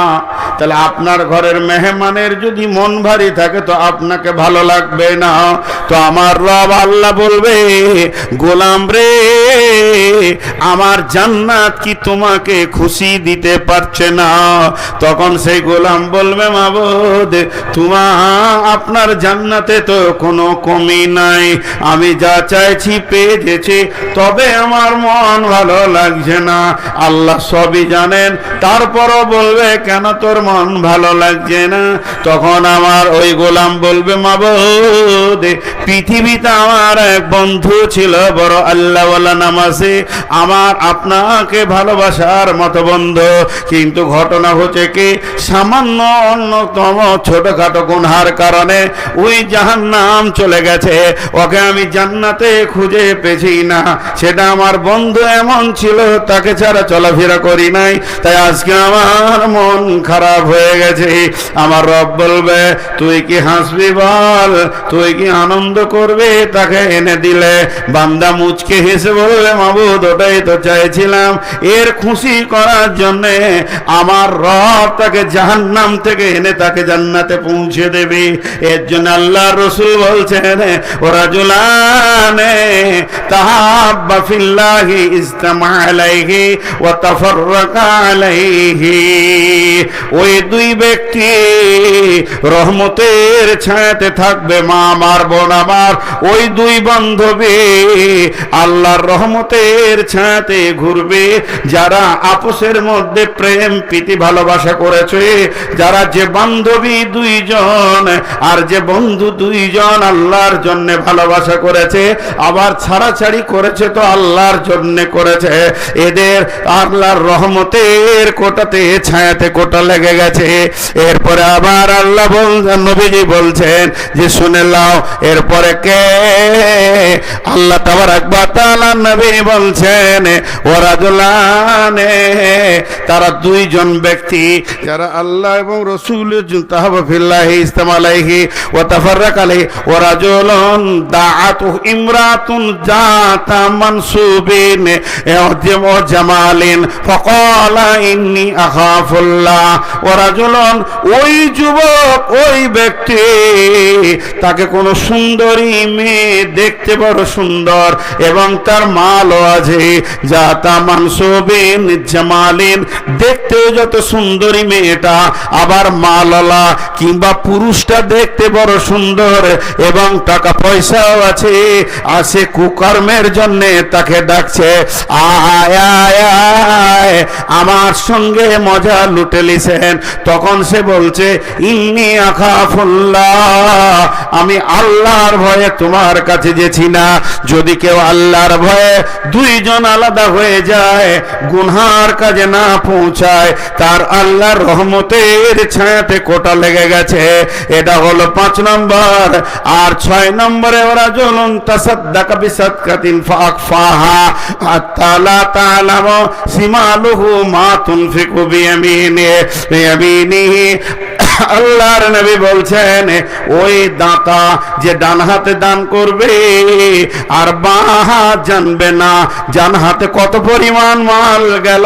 তাহলে আপনার ঘরের মেহমানের যদি মন ভারী থাকে তো আপনাকে ভালো লাগবে না। তো আমার রব আল্লাহ বলবে, গোলাম রে, আমার জান্নাত কি তোমাকে খুশি দিতে পারছে না? তখন সেই গোলাম বলবে, মাবুদ, আপনার জান্নাতে তো কোনো কমি নাই, আমি যা চাইছি পেয়ে গেছি, তবে আমার মন ভালো লাগছে না। আল্লাহ সবই জানেন, তারপরও বলবে, কেন তোর মন ভালো লাগছে না? তখন আমার ওই গোলাম বলবে, মাবুদ, পৃথিবীতে আমার এক বন্ধু ছিল, বড় আল্লাহওয়ালা, নামাজি, আমার আপনাকে ভালোবাসার মতো বন্ধু, কিন্তু ঘটনা হচ্ছে কি, সামান্য অন্যতম ছোটখাটো গুনহার কারণে ওই জাহান্নাম চলে গেছে। ওকে আমি জান্নাতে খুঁজে পেছি না। সেটা আমার বন্ধু এমন ছিল, তাকে ছাড়া চলাফেরা করি নাই, তাই আজকে আমার মন খারাপ হয়ে গেছে। আমার রব বলবে, তুই কি হাসবি বল, তুই কি আনন্দ করবে তাকে এনে দিলে? বান্দা মুচকে হেসে বলবে, মাবুদ, ওটাই তো চাইছিলাম। এর খুশি করার জন্য আমার রব তাকে জাহান্নাম থেকে এনে তাকে জান্নাতে পৌঁছে দেবে। এর জন্য আল্লাহ রাসূল বলছেন, ওরা জুলানে তাহাব্বা ফিল্লাহি ইজতামা আলাইহি ওয়া তাফাররাকা আলাইহি। ওই দুই ব্যক্তি রহমতের ছায়াতে থাকবে। মা আমার, বোন আমার, ওই দুই বান্ধবী আল্লাহর রহমতের ছায়াতে ঘুরবে। যারা আপসের মধ্যে প্রেম প্রীতি ভালোবাসা করেছে, যারা যে বান্ধবী দুইজন আর যে বন্ধু দুইজন আল্লাহর জন্য ভালোবাসা করেছে, আবার ছাড়াছাড়ি করেছে তো আল্লাহর জন্য করেছে, এদের আল্লাহর রহমতের কোটাতে ছায়াতে কোটা লেগে গেছে। এরপরে আবার আল্লাহ বলছেন, নবীজি বলছেন যে শুনে নাও, এরপরে কে? আল্লাহ তাবারাক ওয়া তাআলা নবী বলছেন, ওরা জুলানে, তারা দুইজন ব্যক্তি যারা আল্লাহ এবং রাসূলের তাহাব্বা ফিল্লাহি ইজতামা আলাইহি ওয়া তাফাররাকা আলাইহি। ওরা জুলুন দাআতু ইমরাতুন জাতা মানসুবিন ওয়া জামালিন ফাকালা ইন্নী আখাফুল্লাহ। ওরা জুলুন, ওই যুবক, ওই ব্যক্তি, তাকে কোন সুন্দরী মেয়ে দেখতে বড় সুন্দর এবং তার মালও আছে, জাতা মানসুবিন জামালিন, দেখতেও যত সুন্দরী মেয়েটা, আবার মালওয়ালা কিংবা পুরুষটা দেখতে বড় সুন্দর এবং টাকা পয়সাও আছে, আসে কুকর্মের জন্য তাকে ডাকছে, আয় আয় আয় আমার সঙ্গে মজা লুটে লিছেন। তখন সে বলছে, ইন্নী আখাফুল্লাহ, আমি আল্লাহর ভয়ে তোমার কাছে যেছি না। যদি কেউ আল্লাহর ভয়ে দুইজন আলাদা হয়ে যায়, গুনহার কাজে না পৌঁছায়, তার আল্লাহর রহমতের ছায়াতে কোটা লেগে গেছে। এটা হলো 5 নম্বর। আর 6 নম্বরে, ওরা জুলুন তাসাদদাকা বিসাদকাতিন ফাআখফাহা হাত্তা লা তা'লামু শিমালুহু মা তুনফিকু বিয়ামিনিহি। আল্লাহর নবী বলছেন, ওই দাতা যে ডান হাতে দান করবে আর বাঁ হাত জানবে না ডান হাতে কত পরিমাণ মাল গেল,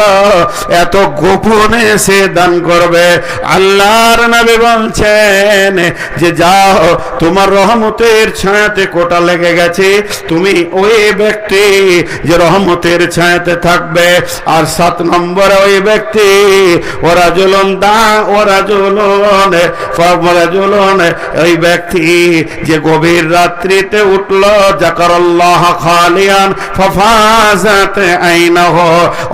এত গোপনে সে দান করবে। আল্লাহর নবী বলছেন যে যাও, তোমার রহমতের ছায়াতে কোটা লেগে গেছে, তুমি ওই ব্যক্তি যে রহমতের ছায়াতে থাকবে। আর 7 নম্বরে ওই ব্যক্তি, ওরা জুলুন ওই ব্যক্তি যে গভীর রাত্রিতে উঠল, যাকারাল্লাহ খালিয়ান ফাফাজাত আইনাহু,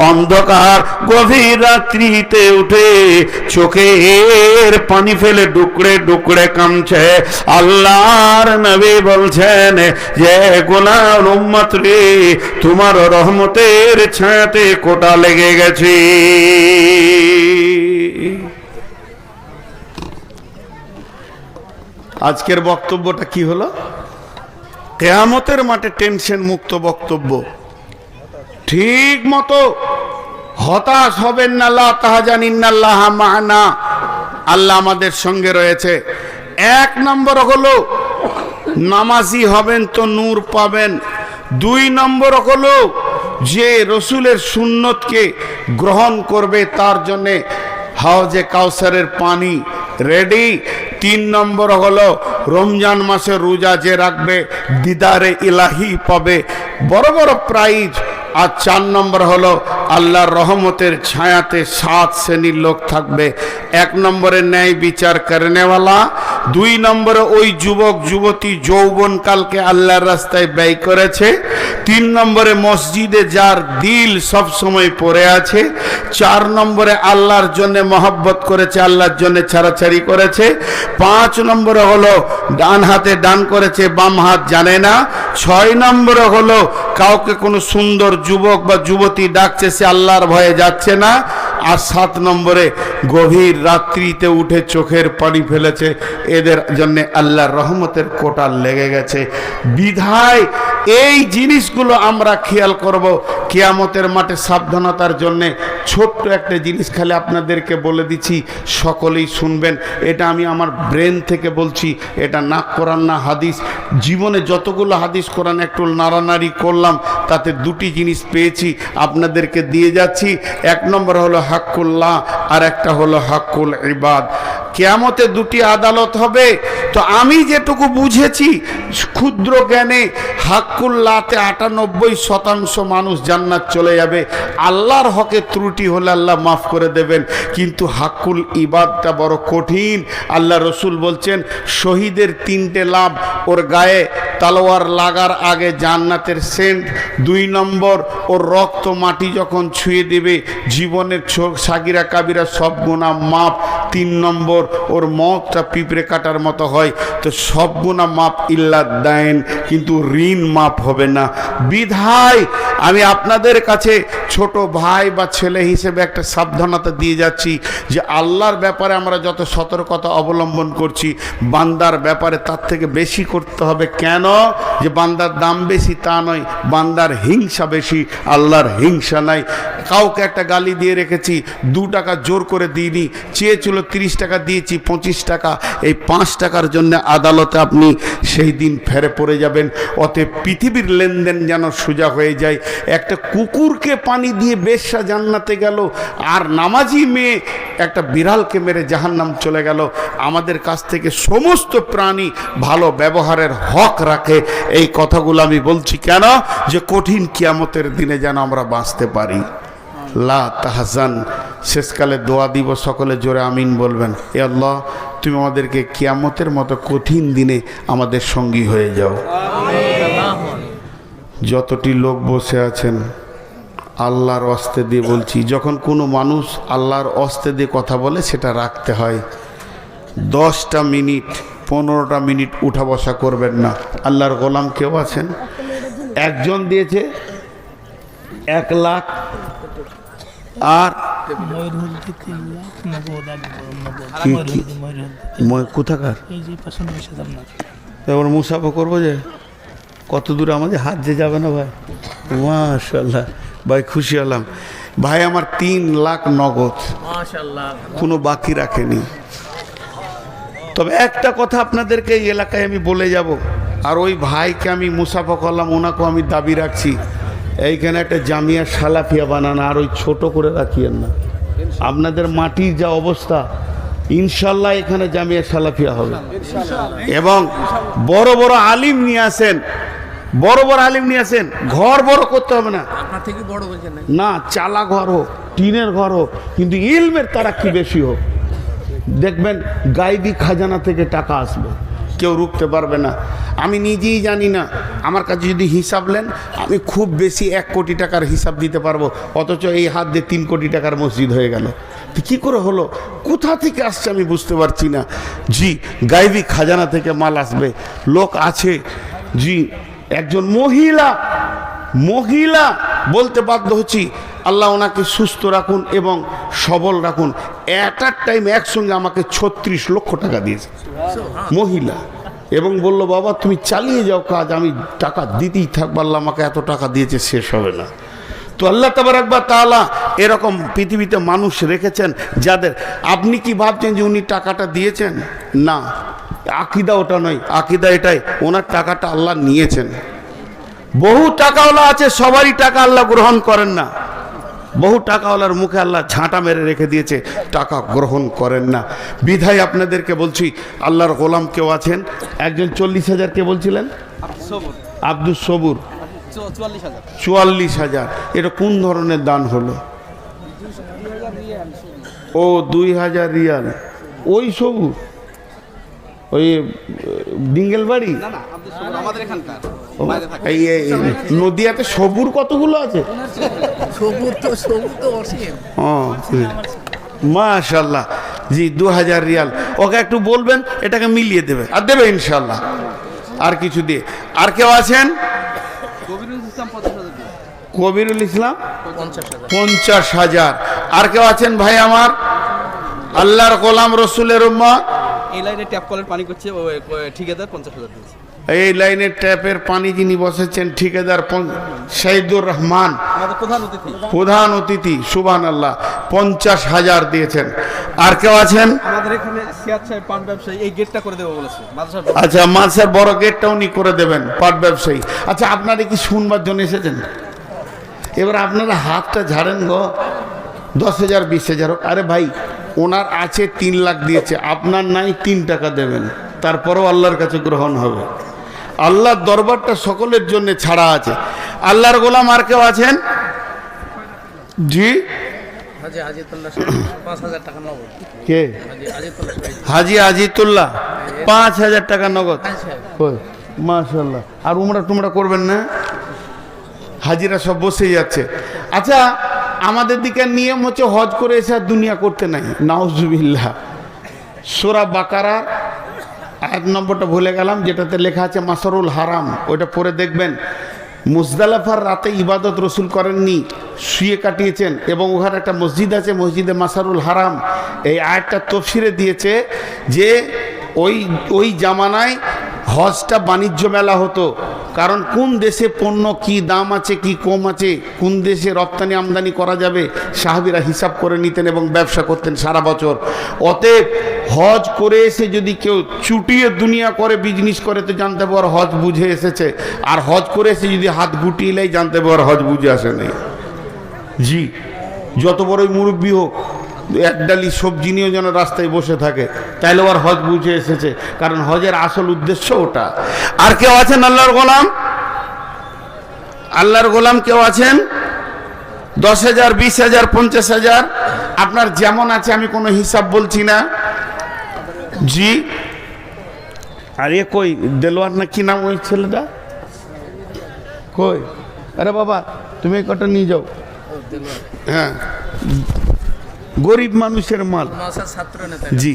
অন্ধকার গভীর রাত্রিতে উঠে চোখের পানি ফেলে ডুকরে ডুকরে কামছে। আল্লাহর নবী বলছেন যে গোলাম উম্মত রে, তোমার রহমতের ছায়াতে কোটা লেগে গেছে। আজকের বক্তব্যটা কি হলো? কিয়ামতের মাঠে টেনশন মুক্ত বক্তব্য। ঠিক মতো হতাশ হবেন না, লা তাহজান ইন্নাল্লাহা মা'না, আল্লাহ আমাদের সঙ্গে রয়েছে। এক নম্বর হলো নামাজি হবেন তো নূর পাবেন। দুই নম্বর হলো যে রসুলের সুন্নতকে গ্রহণ করবে তার জন্যে হাউজে কাউসারের পানি রেডি। তিন নম্বর হলো রমজান মাসে রোজা যে রাখবে দিদারে ইলাহি পাবে, বড় বড় প্রাইজ। আর চার নম্বর হলো আল্লাহর রহমতের ছায়াতে 7 শ্রেণীর লোক থাকবে। এক নম্বরে ন্যায় বিচার করনেওয়ালা, দুই নম্বরে ওই যুবক যুবতী যৌবনকালকে আল্লাহর রাস্তায় ব্যয় করেছে, তিন নম্বরে মসজিদে যার দিল সব সময় পড়ে আছে, চার নম্বরে আল্লাহর জন্য মহব্বত করেছে, আল্লাহর জন্য ছাড়াছাড়ি করেছে, পাঁচ নম্বরে হলো ডান হাতে ডান করেছে বাম হাত জানে না, ছয় নম্বরে হলো কাউকে কোনো সুন্দর যুবক বা যুবতী ডাকছে সে আল্লাহর ভয়ে যাচ্ছে না, আর 7 নম্বরে গভীর রাত্রিতে উঠে চোখের পানি ফেলেছে, এদের জন্য আল্লাহর রহমতের কোটা লেগে গেছে। বিধায় এই জিনিসগুলো আমরা খেয়াল করব কিয়ামতের মাঠে সাবধানতার জন্যে। ছোট্ট একটা জিনিস খালি আপনাদেরকে বলে দিচ্ছি, সকলেই শুনবেন। এটা আমি আমার ব্রেন থেকে বলছি, এটা না কোরআন না হাদিস। জীবনে যতগুলো হাদিস কোরআন একটু নাড়ানাড়ি করলাম, তাতে দুটি জিনিস পেয়েছি, আপনাদেরকে দিয়ে যাচ্ছি। এক নম্বর হলো হাক্কুল্লাহ, আর একটা হলো হাক্কুল ইবাদ। কিয়ামতে দুটি আদালত হবে। তো আমি যেটুকু বুঝেছি ক্ষুদ্র জ্ঞানে, হাক্কুল্লাহতে 98% মানুষ জান্নাত চলে যাবে, আল্লাহর হকে ত্রুটি হলে আল্লাহ মাফ করে দেবেন। কিন্তু হাক্কুল ইবাদটা বড় কঠিন। আল্লাহ রসুল বলছেন শহীদের 3টে লাভ, ওর গায়ে তলোয়ার লাগার আগে জান্নাতের সেন্ট, 2 নম্বর ওর রক্ত মাটি যখন ছুঁয়ে দেবে জীবনের সাগিরা কাবিরা সব গুনাহ মাপ, 3 নম্বর ওর মতটা পিঁপড়ে কাটার মতো হয়। তো সব গুনাহ মাপ ইল্লা দাইন, কিন্তু ঋণ মাপ হবে না। বিধায় আমি আপনাদের কাছে ছোট ভাই বা ছেলে হিসেবে একটা সাবধানতা দিয়ে যাচ্ছি যে আল্লাহর ব্যাপারে আমরা যত সতর্কতা অবলম্বন করছি, বান্দার ব্যাপারে তার থেকে বেশি করতে হবে। কেন? যে বান্দার দাম বেশি তা নয়, বান্দার হিংসা বেশি, আল্লাহর হিংসা নাই। কাউকে একটা গালি দিয়ে রেখেছি, 2 টাকা জোর করে দিইনি, চেয়েছিল 30 টাকা দিয়েছি 25 টাকা, এই 5 টাকার জন্য আদালতে আপনি সেই দিন ফেরে পড়ে যাবেন। অতএব পৃথিবীর লেনদেন যেন সোজা হয়ে যায়। একটা কুকুরকে পানি দিয়ে বেশ্যা জান্নাতে গেল, আর নামাজি মেয়ে একটা বিড়ালকে মেরে জাহান্নাম চলে গেল। আমাদের কাছ থেকে সমস্ত প্রাণী ভালো ব্যবহারের হক রাখে। এই কথাগুলো আমি বলছি কেন? যে কঠিন কিয়ামতের দিনে যেন আমরা বাঁচতে পারি। লা তাহজান, শেষকালে দোয়া দিব, সকলে জোরে আমিন বলবেন। এ আল্লাহ, তুমি আমাদেরকে কিয়ামতের মতো কঠিন দিনে আমাদের সঙ্গী হয়ে যাও। যতটি লোক বসে আছেন আল্লাহর অস্তে দিয়ে বলছি, যখন কোনো মানুষ আল্লাহর অস্তে দিয়ে কথা বলে সেটা রাখতে হয়। 10টা মিনিট 15টা মিনিট উঠা বসা করবেন না। আল্লাহর গোলাম কেউ আছেন, একজন দিয়েছে 1 লাখ, আর কোথাকার এবার মুসাফা করবো যে কত দূরে আমাদের হাত যে যাবে না ভাই। মাশাআল্লাহ ভাই, খুশি হলাম ভাই। আমার 3 লাখ নগদ, কোনো বাকি রাখেনি। তবে একটা কথা আপনাদেরকে এই এলাকায় আমি বলে যাব, আর ওই ভাইকে আমি মুসাফা করলাম, ওনাকেও আমি দাবি রাখছি, এইখানে একটা জামিয়া সালাফিয়া বানানো, আর ওই ছোট করে রাখিয়েন না। আপনাদের মাটির যা অবস্থা, ইনশাল্লাহ এখানে জামিয়া সালাফিয়া হবে। এবং বড় বড় আলিম নিয়ে আসেন, বড় বড় আলিম নিয়ে আসেন। ঘর বড় করতে হবে না, আপনার থেকে বড় বলছেন না, চালা ঘর হোক, টিনের ঘর হোক, কিন্তু ইলমের তারাক্কি বেশি হোক। দেখবেন গায়েবী খাজানা থেকে টাকা আসবে, কেউ রুখতে পারবে না। আমি নিজেই জানি না, আমার কাছে যদি হিসাব নেন আমি খুব বেশি 1 কোটি টাকার হিসাব দিতে পারবো, অথচ এই হাত দিয়ে 3 কোটি টাকার মসজিদ হয়ে গেল। তো কী করে হলো, কোথা থেকে আসছে আমি বুঝতে পারছি না। জি, গায়েবী খাজানা থেকে মাল আসবে, লোক আছে। জি, একজন মহিলা বলতে বাধ্য হচ্ছি, আল্লাহ ওনাকে সুস্থ রাখুন এবং সবল রাখুন। অ্যাট আ টাইম একসঙ্গে আমাকে 36 লক্ষ টাকা দিয়েছে মহিলা, এবং বলল বাবা তুমি চালিয়ে যাও কাজ, আমি টাকা দিতেই থাকবো, আল্লাহ আমাকে এত টাকা দিয়েছে শেষ হবে না। তো আল্লাহ তাবারাক ওয়া তাআলা এরকম পৃথিবীতে মানুষ রেখেছেন যাদের আপনি কি ভাবছেন যে উনি টাকাটা দিয়েছেন? না, আকীদা ওটা নয়, আকীদা এটাই ওনার টাকাটা আল্লাহ নিয়েছেন। বহু টাকাওয়ালা আছে, সবারই টাকা আল্লাহ গ্রহণ করেন না। বহু টাকাওয়ালার মুখে আল্লাহ ঝাঁটা মেরে রেখে দিয়েছে, টাকা গ্রহণ করেন না। বিধায় আপনাদেরকে বলছি, আল্লাহর গোলাম কেউ আছেন, একজন 40,000 কে বলছিলেন, আব্দুল সবুর 44,000। এটা কোন ধরনের দান হলো? ও 2000 রিয়াল। ওই সবুর ওই ডিঙ্গেল বাড়ি, এই নদিয়াতে সবুর কতগুলো আছে? সবুর তো অসীম। মাশাআল্লাহ, জি 2000 রিয়াল। ওকে একটু বলবেন এটাকে মিলিয়ে দেবে, আর দেবে ইনশাআল্লাহ। আর কিছু দিয়ে। আর কেউ আছেন? কবিরুল ইসলাম 50,000। আর কেউ আছেন ভাই আমার? আল্লাহর গোলাম রসুলের উম্মত, এই লাইনে ট্যাপ কলের পানি করছে ঠিকাদার 50,000 দিয়েছে। এই লাইনের ট্যাপের পানি যিনি বসেছেন ঠিকাদার শহীদুর রহমান, প্রধান অতিথি, সুবহানাল্লাহ, 50,000 দিয়েছেন। আর কেউ আছেন? আমাদের এখানে সিয়াদ সাহেব পান ব্যবসায়ী, এই গেটটা করে দেবো বলেছে মাদ্রাসার। আচ্ছা, মাদ্রাসার বড় গেটটা উনি করে দেবেন, পাট ব্যবসায়ী। আচ্ছা, আপনারা কি শুনবার জন্য এসেছেন? এবার আপনারা হাতটা ঝাড়েন গো, 10,000 20,000 হোক। আরে ভাই, ওনার আছে 3 লাখ দিয়েছে, আপনার নাই 3 টাকা দেবেন, তারপরেও আল্লাহর কাছে গ্রহণ হবে। আল্লাহর দরবারটা সকলের জন্য ছাড়া আছে। আল্লাহর গোলাম আর কেউ আছেন? জি, কে? হাজি আজিতুল্লাহ 5,000 টাকা নগদ। মাশাআল্লাহ। আর উমরা টুমরা করবেন না? হাজিরা সব বসে যাচ্ছে। আচ্ছা, আমাদের দিকে নিয়ম হচ্ছে হজ করে এসে আর দুনিয়া করতে নাই, নাউজুবিল্লাহ। সূরা বাকারা আয়াত নম্বরটা ভুলে গেলাম, যেটাতে লেখা আছে মাসরুল হারাম, ওইটা পড়ে দেখবেন। মুজদালিফার রাতে ইবাদত রসুল করেননি, শুয়ে কাটিয়েছেন, এবং ওখানে একটা মসজিদ আছে, মসজিদে মাসারুল হারাম। এই আয়াতটা তফসিরে দিয়েছে যে ওই জামানায় হজটা বাণিজ্য মেলা হতো, কারণ কোন দেশে পণ্য কি দাম আছে, কি কম আছে, কোন দেশে রপ্তানি আমদানি করা যাবে, সাহাবীরা হিসাব করে নিতেন এবং ব্যবসা করতেন সারা বছর। অতএব হজ করে এসে যদি কেউ চুটিয়ে দুনিয়া করে বিজনেস করে, তো জানতে পার হজ বুঝে এসেছে। আর হজ করে এসে যদি হাত গুটিয়ে নেয়, জানতে পার হজ বুঝে আসে নেই। জি, যত বড়ই মুরব্বী হোক, এক ডালি সবজি নিয়ে যেন রাস্তায় বসে থাকে, তাইলে ওর হজ বুঝে এসেছে, কারণ হজের আসল উদ্দেশ্য ওটা। আর কেউ আছেন আল্লাহর গোলাম? আল্লাহর গোলাম কেউ আছেন? 10,000 20,000 50,000, আপনার যেমন আছে, আমি কোনো হিসাব বলছি না। জি, আর এ কই দেলোয়ার না কি নাম ওই ছেলেটা কই? আরে বাবা, তুমি এই কটা নিয়ে যাও। হ্যাঁ, গরিব মানুষের মাল। জি,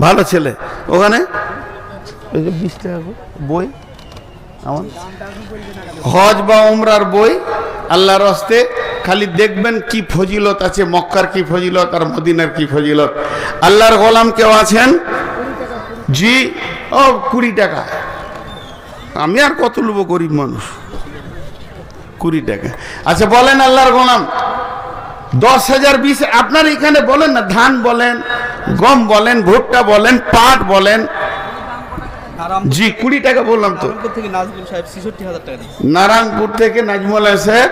ভালো ছেলে। ওখানে 20 টাকা বই, আমার হজ বা উমরার বই, আল্লাহর হস্তে। খালি দেখবেন কি ফজিলত আছে, মক্কার কি ফজিলত আর মদিনার কি ফজিলত। আল্লাহর গোলাম কেউ আছেন? জি, ও 20 টাকা। আমি আর কত লুবো, গরিব মানুষ, 20 টাকা। আচ্ছা বলেন আল্লাহর গোলাম, 10,000 20, আপনার এখানে বলেন না, ধান বলেন, গম বলেন, ভুট্টা বলেন, পাট বলেন। জি, 20 টাকা বললাম তো। নারায়ণপুর থেকে নাজমুল সাহেব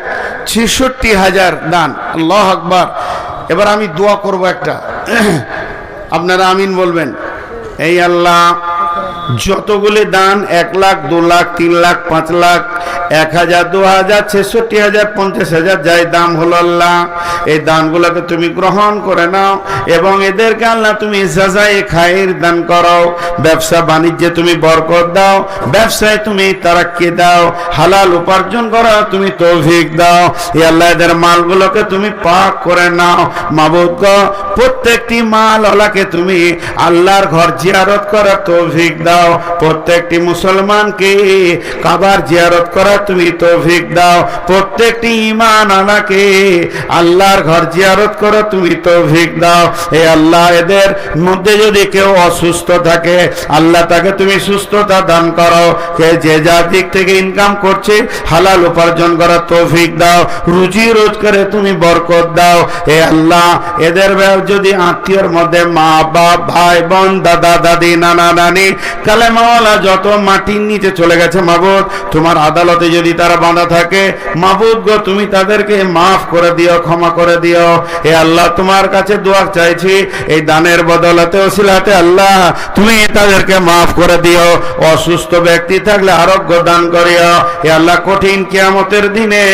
66,000 দান। আল্লাহু আকবার। এবার আমি দোয়া করব একটা, আপনারা আমিন বলবেন। এই আল্লাহ, যতগুলি দান, 1 লাখ 2 লাখ 3 লাখ 5 লাখ 1,000 2,000 66,000 50,000 যাই দাম হলো, আল্লাহ এই দানগুলোকে তুমি গ্রহণ করে নাও, এবং এদেরকে আল্লাহ তুমি জাযায়ে খায়র দান করো, ব্যবসা বাণিজ্যে তুমি বরকত দাও, ব্যবসায় তুমি তারাক্কি দাও, হালাল উপার্জন করা তুমি তৌফিক দাও। হে আল্লাহ, এদের মালগুলোকে তুমি পাক করে নাও। মাবুদ গো, প্রত্যেকটি মাল ওলাকে তুমি আল্লাহর ঘর জিয়ারত করার তৌফিক তৌফিক দাও। প্রত্যেকটি মুসলমানকে কাবার জিয়ারত করার তুমি তৌফিক দাও। প্রত্যেকটি ঈমান আনাকে আল্লাহর ঘর জিয়ারত করো তুমি তৌফিক দাও। হে আল্লাহ, এদের মধ্যে যদি কেউ অসুস্থ থাকে আল্লাহ তাকে তুমি সুস্থতা দান করো। কে যে যার দিক থেকে ইনকাম করছে হালাল উপার্জন করার তৌফিক দাও। রুজি রোজগারে তুমি বরকত দাও। হে আল্লাহ, এদের যদি আত্মীয়র মধ্যে মা বাপ ভাই বোন দাদা দাদি নানা নানি কালেমাওয়ালা যত মাটির নিচে চলে গেছে মাবুদ, তোমার আদালতে যদি তারা বাঁধা থাকে মাবুদ গো তুমি তাদেরকে মাফ করে দিও, ক্ষমা করে দিও। হে আল্লাহ, তোমার কাছে দোয়া চাইছি এই দানের বদলাতে ওসিলাতে আল্লাহ তুমি তাদেরকে মাফ করে দিও। অসুস্থ ব্যক্তি থাকলে আরোগ্য দান করিও। হে আল্লাহ, কঠিন কিয়ামতের দিনে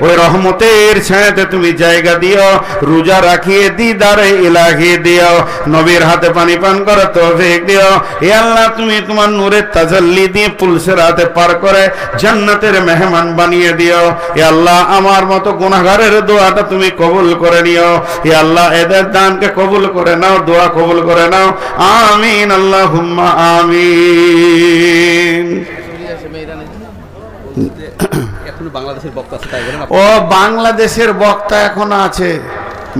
ওই রহমতের ছায়াতে তুমি জায়গা দিও। রোজা রাখিয়ে দিদারে ইলাহি দিও। নবীর হাতে পানি পান করে তৌফিক দিও। হে আল্লাহ, তুমি তোমার নূরের তাজাল্লি দিয়ে পুলসের হাতে পার করে জান্নাতের মেহমান বানিয়ে দিও। হে আল্লাহ, আমার মতো গুনাহগারের দোয়াটা তুমি কবুল করে নিও। হে আল্লাহ, এদের দানকে কবুল করে নাও, দোয়া কবুল করে নাও। আমিন আল্লাহুম্মা আমিন। এখনো বাংলাদেশের বক্তা আছে, তাই বলেন? ও বাংলাদেশের বক্তা এখন আছে,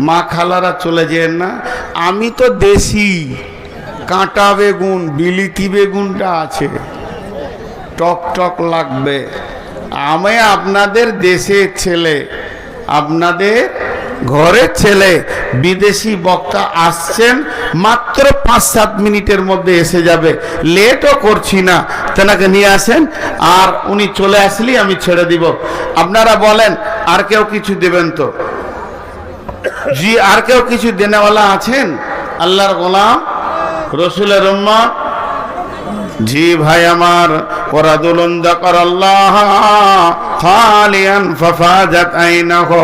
মা খালারা চলে যেন না। আমি তো দেশি কাঁটা বেগুন, বিলিতি বেগুনটা আছে, টক টক লাগবে। আমি আপনাদের দেশের ছেলে, আপনাদের ঘরের ছেলে। বিদেশি বক্তা আসছেন, মাত্র 5-7 মিনিটের মধ্যে এসে যাবে, লেটও করছি না। তেনাকে নিয়ে আসেন, আর উনি চলে আসলেই আমি ছেড়ে দিব। আপনারা বলেন আর কেউ কিছু দেবেন তো? জি, আর কেউ কিছু দেনেওয়ালা আছেন? আল্লাহর গোলাম, রসুলের উম্মত। জি ভাই আমার, ওরাদুলুন যাকারাল্লাহ খালিয়ান ফাফাজাত আইনাহু,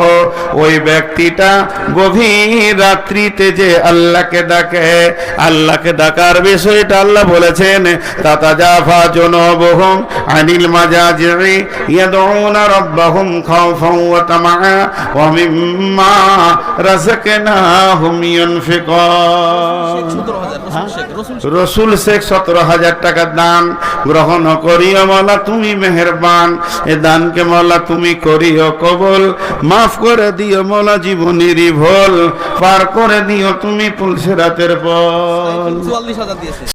ওই ব্যক্তিটা গভীর রাত্রিতে যে আল্লাহকে ডাকে, আল্লাহকে ডাকার বিষয়টা আল্লাহ বলেছেন তাতাজাফা জুনুবুহুম আনিল মাজাজি'i ইয়াদউনা রাব্বাহুম খাওফান ওয়া তামাআ ওয়া মিম্মা রাযাকনাহুম ইউনফিকুন। রসুল শেখ 17,000 টাকা দান গ্রহণ করিও মওলা, তুমি মেহেরবান। এ দানকে মওলা তুমি করিও কবুল, মাফ করে দিও মওলা জীবনের ভুল, পার করে দিও তুমি পুলসিরাতের পল। 44,000 দিয়েছে।